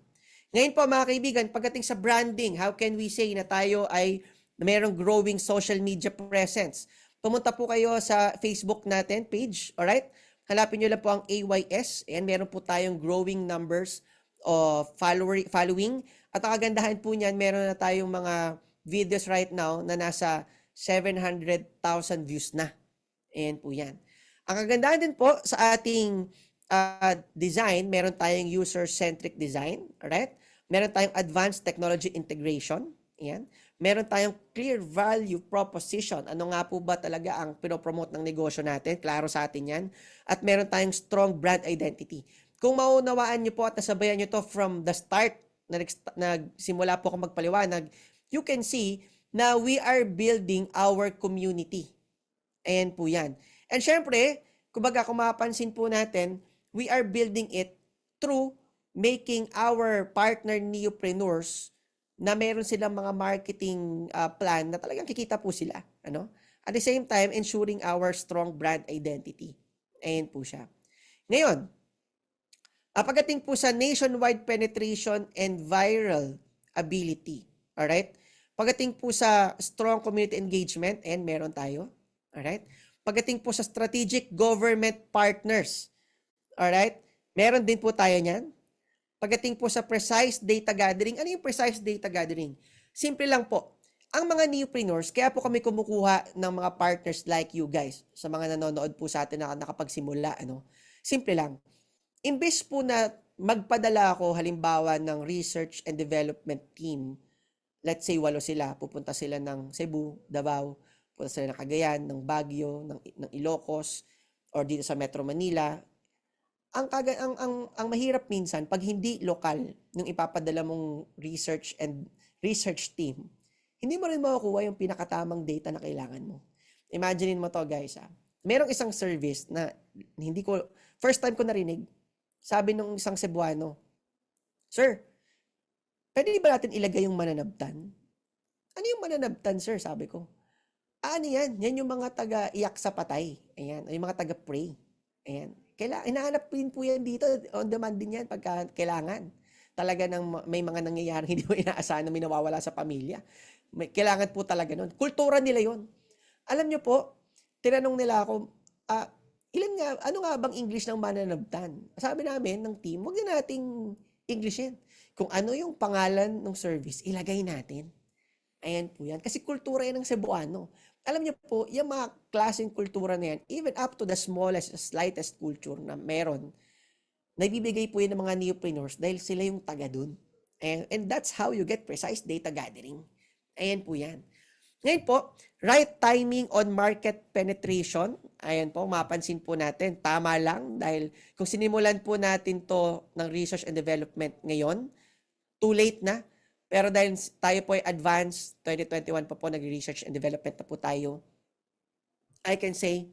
Ngayon po mga kaibigan, pagdating sa branding, how can we say na tayo ay merong growing social media presence? Pumunta po kayo sa Facebook natin page, alright? Hanapin nyo lang po ang AYS, and meron po tayong growing numbers of following. At ang kagandahan po niyan, meron na tayong mga videos right now na nasa 700,000 views na. Ayan po yan. Ang kagandahan din po sa ating design, meron tayong user-centric design, alright? Meron tayong advanced technology integration, ayan. Meron tayong clear value proposition. Ano nga po ba talaga ang pinopromote ng negosyo natin? Klaro sa atin yan. At meron tayong strong brand identity. Kung maunawaan nyo po at nasabayan nyo to from the start, na nagsimula po akong magpaliwanag, you can see na we are building our community. Ayan po yan. And syempre, kumbaga kung mapapansin po natin, we are building it through making our partner neopreneurs na meron silang mga marketing plan na talagang kikita po sila. At the same time, ensuring our strong brand identity. Ayan po siya. Ngayon, pagdating po sa nationwide penetration and viral ability. Alright? Pagdating po sa strong community engagement, and meron tayo. Alright? Pagdating po sa strategic government partners. Alright? Meron din po tayo niyan. Pagdating po sa precise data gathering, ano yung precise data gathering? Simple lang po. Ang mga newpreneurs, kaya po kami kumukuha ng mga partners like you guys, sa mga nanonood po sa atin na nakapagsimula, ano? Simple lang. Imbes po na magpadala ako halimbawa ng research and development team, let's say 8 sila, pupunta sila ng Cebu, Davao, pupunta sila ng Cagayan, ng Baguio, ng Ilocos, or dito sa Metro Manila. Ang mahirap minsan pag hindi lokal yung ipapadala mong research team, hindi mo rin makukuha yung pinakatamang data na kailangan mo. Imaginein mo to guys Merong isang service na hindi ko, first time ko narinig, sabi nung isang Cebuano, "Sir, pwede ba natin ilagay yung mananabtan?" "Ano yung mananabtan, sir?" Sabi ko. Ano yan? Yan yung mga taga-iyak sa patay. Ayan. Yung mga taga-pray. Ayan. Hinahanap din po yan dito. On demand din yan pagka kailangan. Talaga may mga nangyayari hindi mo inaasahan na may nawawala sa pamilya. Kailangan po talaga nun. Kultura nila yon. Alam nyo po, tinanong nila ako, ano nga bang English ng mananabtan? Sabi namin ng team, huwag na nating Englishin. Kung ano yung pangalan ng service, ilagay natin. Ayan po yan. Kasi kultura yan ng Cebuano. Alam niyo po, yung mga klaseng kultura na yan, even up to the smallest, slightest culture na meron, naibibigay po yan ng mga neopreneurs dahil sila yung taga dun. And that's how you get precise data gathering. Ayan po yan. Ngayon po, right timing on market penetration. Ayan po, mapansin po natin, tama lang dahil kung sinimulan po natin to ng research and development ngayon, too late na. Pero dahil tayo po ay advanced, 2021 pa po nag-research and development na po tayo, I can say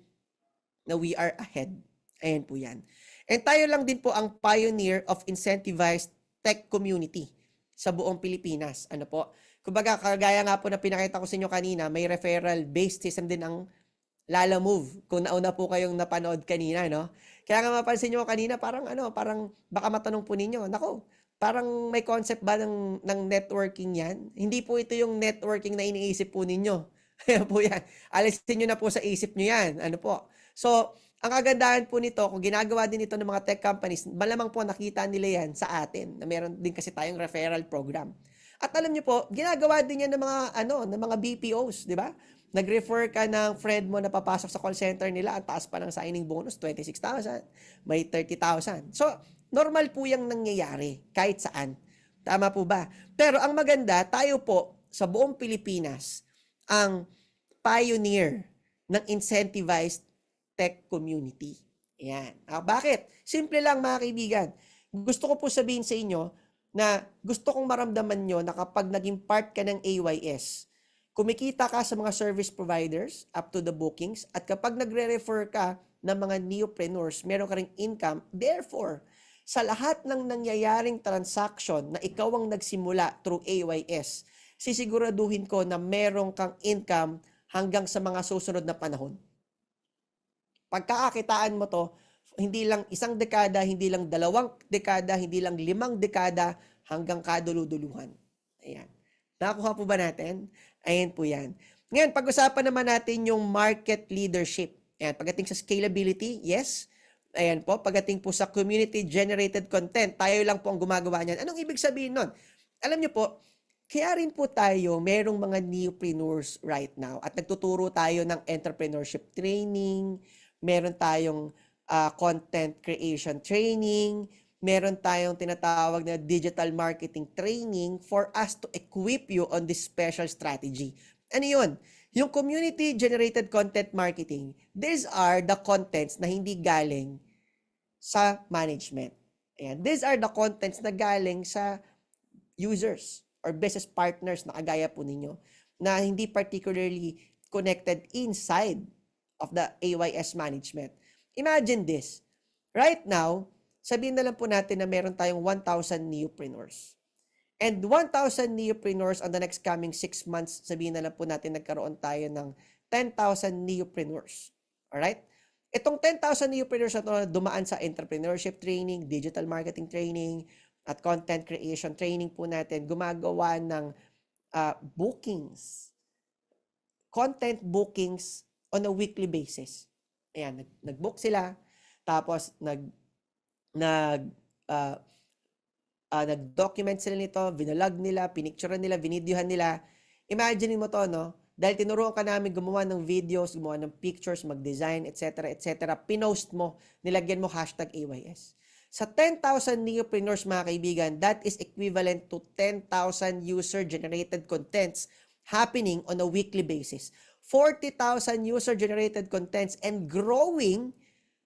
na we are ahead. Ayan po yan. And tayo lang din po ang pioneer of incentivized tech community sa buong Pilipinas. Ano po? Kumbaga, kagaya nga po na pinakita ko sa inyo kanina, may referral-based system din ang Lala Move. Kung nauna po kayong napanood kanina, no? Kaya nga mapansin nyo kanina, parang baka matanong po ninyo, nako, parang may concept ba ng networking yan? Hindi po ito yung networking na iniisip po ninyo. Kaya po yan. Alisin nyo na po sa isip nyo yan. Ano po? So, ang kagandahan po nito, kung ginagawa din ito ng mga tech companies, malamang po nakita nila yan sa atin, na meron din kasi tayong referral program. At alam nyo po, ginagawa din yan ng mga BPOs, di ba? Nag-refer ka ng friend mo na papasok sa call center nila, ang taas pa ng signing bonus, 26,000, may 30,000. So, normal po yung nangyayari kahit saan. Tama po ba? Pero ang maganda, tayo po sa buong Pilipinas ang pioneer ng incentivized tech community. Ayan. Bakit? Simple lang mga kaibigan. Gusto ko po sabihin sa inyo na gusto kong maramdaman nyo na kapag naging part ka ng AYS, kumikita ka sa mga service providers up to the bookings at kapag nagre-refer ka ng mga neopreneurs, meron ka ring income. Therefore, sa lahat ng nangyayaring transaction na ikaw ang nagsimula through AYS, sisiguraduhin ko na meron kang income hanggang sa mga susunod na panahon. Pagkakakitaan mo to, hindi lang isang dekada, hindi lang 2 dekada, hindi lang 5 dekada, hanggang kaduluduluhan. Ayan. Nakakuha po ba natin? Ayan po yan. Ngayon, pag-usapan naman natin yung market leadership. Ayan, pagdating sa scalability, yes. Ayan po, pagdating po sa community-generated content, tayo lang po ang gumagawa niyan. Anong ibig sabihin nun? Alam niyo po, kaya rin po tayo, merong mga newpreneurs right now at nagtuturo tayo ng entrepreneurship training, meron tayong content creation training, meron tayong tinatawag na digital marketing training for us to equip you on this special strategy. Ano yun? Yung community-generated content marketing, these are the contents na hindi galing sa management. Ayan. These are the contents na galing sa users or business partners na kagaya po ninyo na hindi particularly connected inside of the AYS management. Imagine this. Right now, sabihin na lang po natin na meron tayong 1,000 neopreneurs. And 1,000 neopreneurs on the next coming 6 months, sabihin na lang po natin nagkaroon tayo ng 10,000 neopreneurs. Alright? Itong 10,000 neopreneurs na ito dumaan sa entrepreneurship training, digital marketing training, at content creation training po natin, gumagawa ng bookings, content bookings on a weekly basis. Ayan, nag-book sila, tapos nag ah, nag-document sila nito, vinalog nila, pinicturean nila, vinidyohan nila. Imagine mo to, no? Dahil tinuruan ka namin gumawa ng videos, gumawa ng pictures, mag-design, etc., etc., pinost mo, nilagyan mo hashtag AYS. Sa 10,000 neopreneurs, mga kaibigan, that is equivalent to 10,000 user-generated contents happening on a weekly basis. 40,000 user-generated contents and growing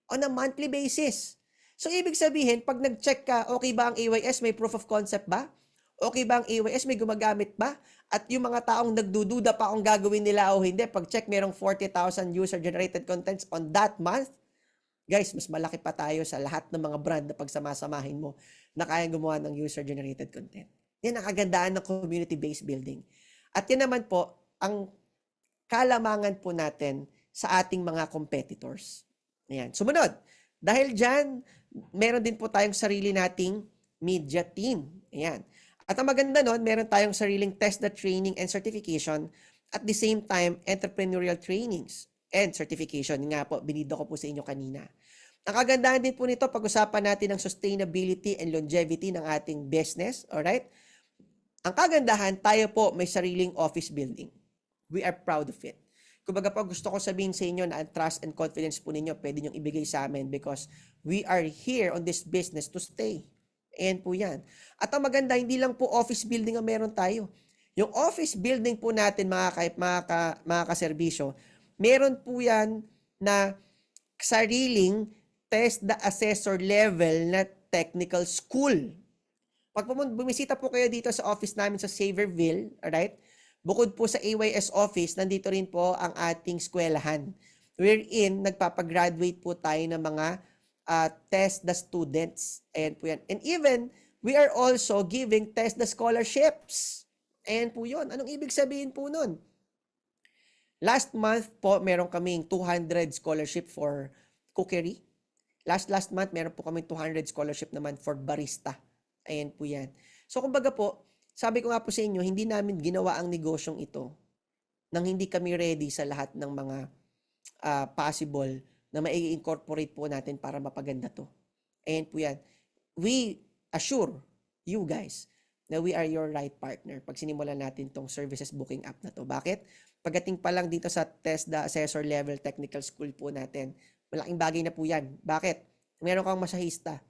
on a monthly basis. So, ibig sabihin, pag nag-check ka, okay ba ang AYS, may proof of concept ba? Okay ba ang AYS, may gumagamit ba? At yung mga taong nagdududa pa kung gagawin nila o hindi, pag check merong 40,000 user-generated contents on that month, guys, mas malaki pa tayo sa lahat ng mga brand na pagsamasamahin mo na kayang gumawa ng user-generated content. Yan ang kagandaan ng community-based building. At yan naman po, ang kalamangan po natin sa ating mga competitors. Ayan. Sumunod, dahil dyan, meron din po tayong sarili nating media team. Ayan. At ang maganda nun, meron tayong sariling TESDA training and certification, at the same time, entrepreneurial trainings and certification. Nga po, binido ko po sa inyo kanina. Ang kagandahan din po nito, pag-usapan natin ang sustainability and longevity ng ating business. Alright? Ang kagandahan, tayo po may sariling office building. We are proud of it. Kumbaga po, gusto ko sabihin sa inyo na ang trust and confidence po ninyo, pwede nyo ibigay sa amin because we are here on this business to stay. Ayan po yan. At ang maganda, hindi lang po office building ang meron tayo. Yung office building po natin, mga kaserbisyo, meron po yan na sariling test the assessor level na technical school. Pag bumisita po kayo dito sa office namin sa Saverville, alright? Bukod po sa AYS office, nandito rin po ang ating eskwelahan. Wherein, nagpapagraduate po tayo ng mga test the students. Ayan po yan. And even, we are also giving test the scholarships. Ayan po yun. Anong ibig sabihin po nun? Last month po, meron kaming 200 scholarship for cookery. Last month, meron po kaming 200 scholarship naman for barista. Ayan po yan. So, kumbaga po, sabi ko nga po sa inyo, hindi namin ginawa ang negosyong ito nang hindi kami ready sa lahat ng mga possible na mai-incorporate po natin para mapaganda to. Ayan po yan. We assure you guys na we are your right partner pag sinimulan natin tong services booking app na to. Bakit? Pagdating pa lang dito sa TESDA Assessor Level Technical School po natin, malaking bagay na po yan. Bakit? Meron kang masahista.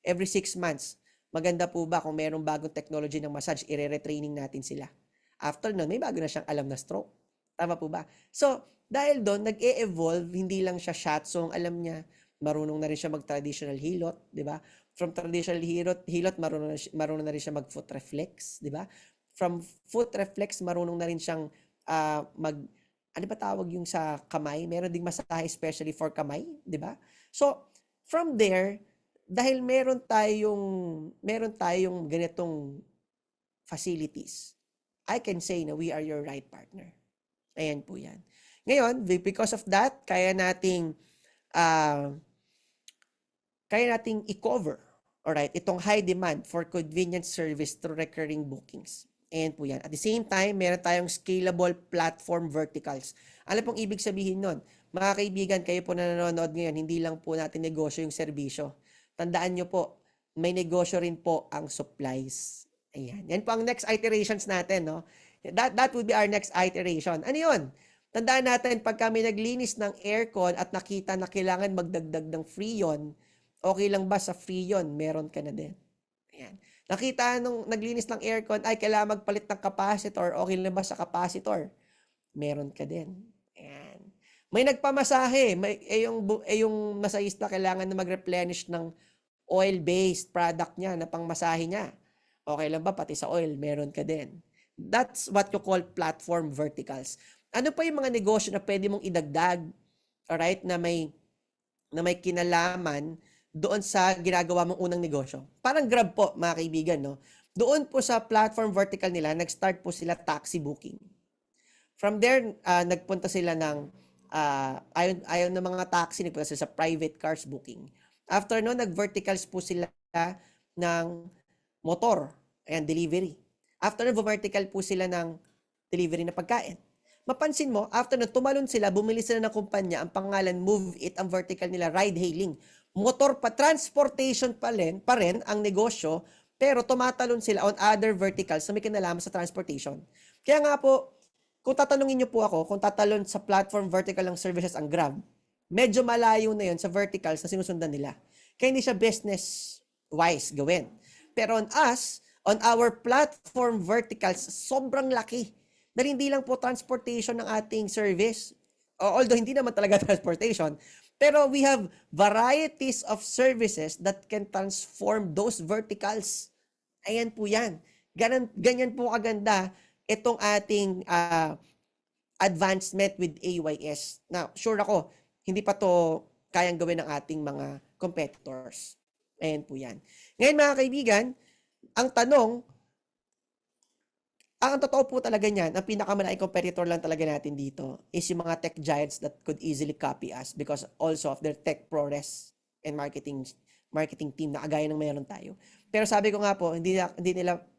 Every 6 months, maganda po ba kung merong bagong technology ng massage, i-retraining natin sila. After nun, may bago na siyang alam na stroke. Tama po ba? So, dahil doon, nag-e-evolve, hindi lang siya shatsong, alam niya, marunong na rin siya mag-traditional hilot, di ba? From traditional hilot marunong na rin siya mag-foot reflex, di ba? From foot reflex, marunong na rin siyang ano ba tawag yung sa kamay? Meron ding masahe especially for kamay, di ba? So, from there, dahil meron tayong ganitong facilities, I can say na we are your right partner. Ayan po yan. Ngayon, because of that, kaya nating i-cover, alright, itong high demand for convenient service through recurring bookings. Ayan po yan. At the same time, meron tayong scalable platform verticals. Ano pong ibig sabihin nun? Mga kaibigan, kayo po na nanonood ngayon, hindi lang po natin negosyo yung serbisyo. Tandaan nyo po, may negosyo rin po ang supplies. Ayan. Yan po ang next iterations natin, no? That would be our next iteration. Ano yun? Tandaan natin, pag kami naglinis ng aircon at nakita na kailangan magdagdag ng freon, okay lang ba sa freon? Meron ka na din. Ayan. Nakita nung naglinis ng aircon, ay kailangan magpalit ng capacitor, okay lang ba sa capacitor? Meron ka din. Ayan. May nagpamasahe, yung masahista kailangan na mag-replenish ng oil-based product niya na pangmasahe niya. Okay lang ba pati sa oil? Meron ka din. That's what you call platform verticals. Ano pa yung mga negosyo na pwede mong idagdag, alright, na may kinalaman doon sa ginagawa mong unang negosyo? Parang Grab po, mga kaibigan, no? Doon po sa platform vertical nila, nag-start po sila taxi booking. From there, nagpunta sila ng, ayon ng mga taxi, nagpunta sila sa private cars booking. After no, nag-verticals po sila ng motor and delivery. After no, vertical po sila ng delivery na pagkain. Mapansin mo, after na tumalon sila, bumili sila ng kumpanya, ang pangalan Move It, ang vertical nila, ride hailing. motor pa, transportation pa rin ang negosyo, pero tumatalon sila on other verticals na may kinalaman sa transportation. Kaya nga po, kung tatanungin niyo po ako, kung tatalon sa platform vertical ng services ang Grab, medyo malayo na yun sa verticals na sinusundan nila. Kaya hindi siya business-wise gawin. Pero on us, on our platform verticals, sobrang laki. Dahil hindi lang po transportation ng ating service. Although hindi naman talaga transportation, pero we have varieties of services that can transform those verticals. Ayan po yan. Ganyan po kaganda itong ating advancement with AYS. Now, sure ako, hindi pa to kayang gawin ng ating mga competitors. Ayan po yan. Ngayon mga kaibigan, ang tanong, ang totoo po talaga niyan, ang pinakamalaking competitor lang talaga natin dito is yung mga tech giants that could easily copy us because also of their tech prowess and marketing team na kagaya ng meron tayo. Pero sabi ko nga po, hindi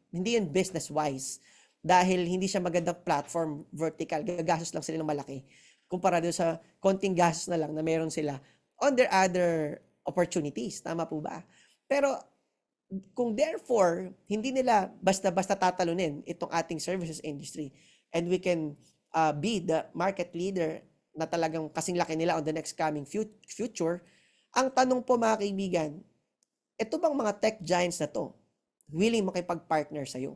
yun business wise dahil hindi siya magandang platform vertical. Gagastos lang sila ng malaki kumpara doon sa konting gastos na lang na meron sila on their other opportunities. Tama po ba? Pero kung therefore, hindi nila basta-basta tatalunin itong ating services industry and we can be the market leader na talagang kasing laki nila on the next coming future, ang tanong po mga kaibigan, ito bang mga tech giants na to willing makipag-partner sa'yo?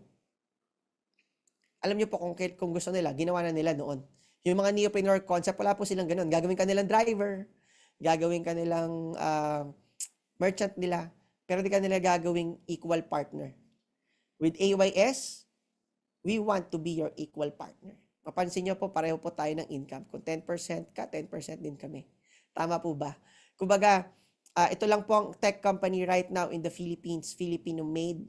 Alam niyo po kung gusto nila, ginawa na nila noon. Yung mga neopreneur concept, wala po silang ganun. Gagawin ka nilang driver, gagawin ka nilang merchant nila, pero di ka nila gagawing equal partner. With AYS, we want to be your equal partner. Mapansin nyo po, pareho po tayo ng income. Kung 10% ka, 10% din kami. Tama po ba? Kumbaga, ito lang po ang tech company right now in the Philippines, Filipino-made.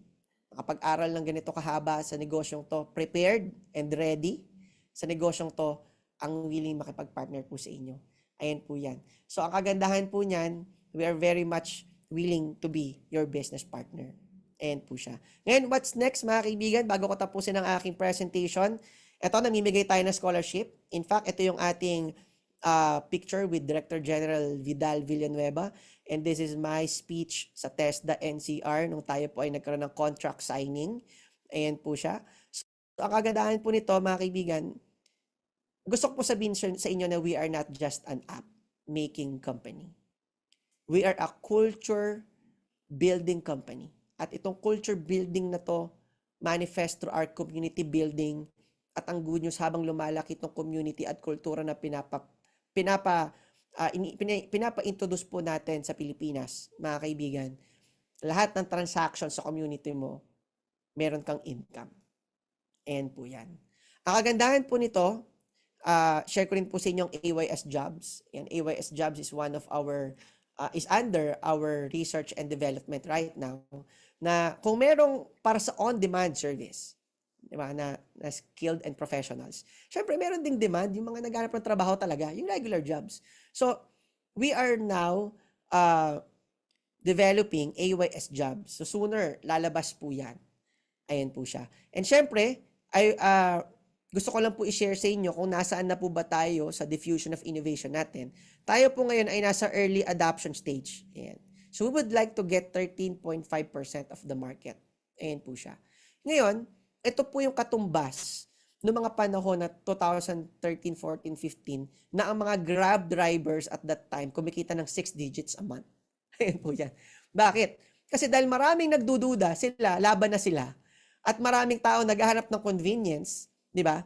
Nakapag-aral ng ganito kahaba sa negosyong to, prepared and ready sa negosyong to, ang willing makipag-partner po sa inyo. Ayan po yan. So, ang kagandahan po niyan, we are very much willing to be your business partner. Ayan po siya. Ngayon, what's next mga kaibigan? Bago ko tapusin ang aking presentation, ito, namimigay tayo ng scholarship. In fact, ito yung ating picture with Director General Vidal Villanueva. And this is my speech sa TESDA NCR nung tayo po ay nagkaroon ng contract signing. Ayan po siya. So, ang kagandahan po nito mga kaibigan, gusto ko po sabihin sa inyo na we are not just an app-making company. We are a culture building company. At itong culture building na to manifest through our community building at ang good news habang lumalaki itong community at kultura na pinapa-introduce po natin sa Pilipinas, mga kaibigan. Lahat ng transactions sa community mo, meron kang income. Ayan po yan. Ang kagandahan po nito, share ko rin po sa inyo ang AYS Jobs. Yan, AYS Jobs is one of our is under our research and development right now na kung merong para sa on-demand service, di ba, na skilled and professionals. Syempre, meron ding demand yung mga naghanap ng trabaho talaga, yung regular jobs. So, we are now developing AYS Jobs. So, sooner, lalabas po yan. Ayan po siya. And syempre, gusto ko lang po i-share sa inyo kung nasaan na po ba tayo sa diffusion of innovation natin. Tayo po ngayon ay nasa early adoption stage. Ayan. So, we would like to get 13.5% of the market. Ayan po siya. Ngayon, ito po yung katumbas noong mga panahon na 2013, 14, 15 na ang mga Grab drivers at that time kumikita ng 6 digits a month. Ayan po yan. Bakit? Kasi dahil maraming nagdududa, laban na sila. At maraming tao naghahanap ng convenience, di ba?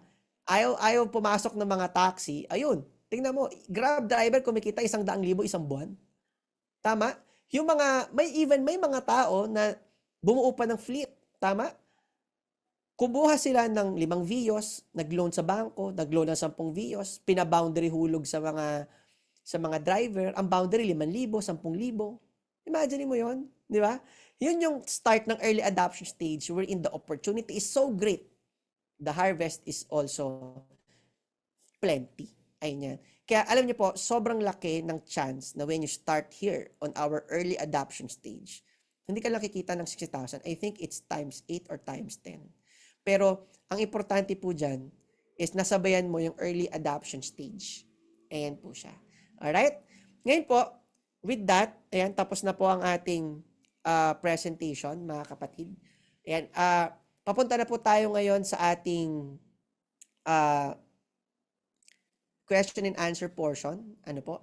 Ayaw pumasok ng mga taxi. Ayun, tingnan mo, Grab driver kumikita 100,000 isang buwan. Tama? Yung may mga tao na bumuo pa ng fleet. Tama? Kumuha sila ng 5 VIOS, nag-loan sa bangko, nag-loan ng 10 VIOS, pina-boundary hulog sa mga driver. Ang boundary 5,000, 10,000. Imagine mo 'yon, di ba? Yun yung start ng early adoption stage wherein the opportunity is so great. The harvest is also plenty. Ayun yan. Kaya alam niyo po, sobrang laki ng chance na when you start here on our early adoption stage, hindi ka lang kikita ng 60,000. I think it's times 8 or times 10. Pero ang importante po dyan is nasabayan mo yung early adoption stage. Ayan po siya. Alright? Ngayon po, with that, ayan, tapos na po ang ating presentation, mga kapatid. Ayan, papunta na po tayo ngayon sa ating question and answer portion. Ano po?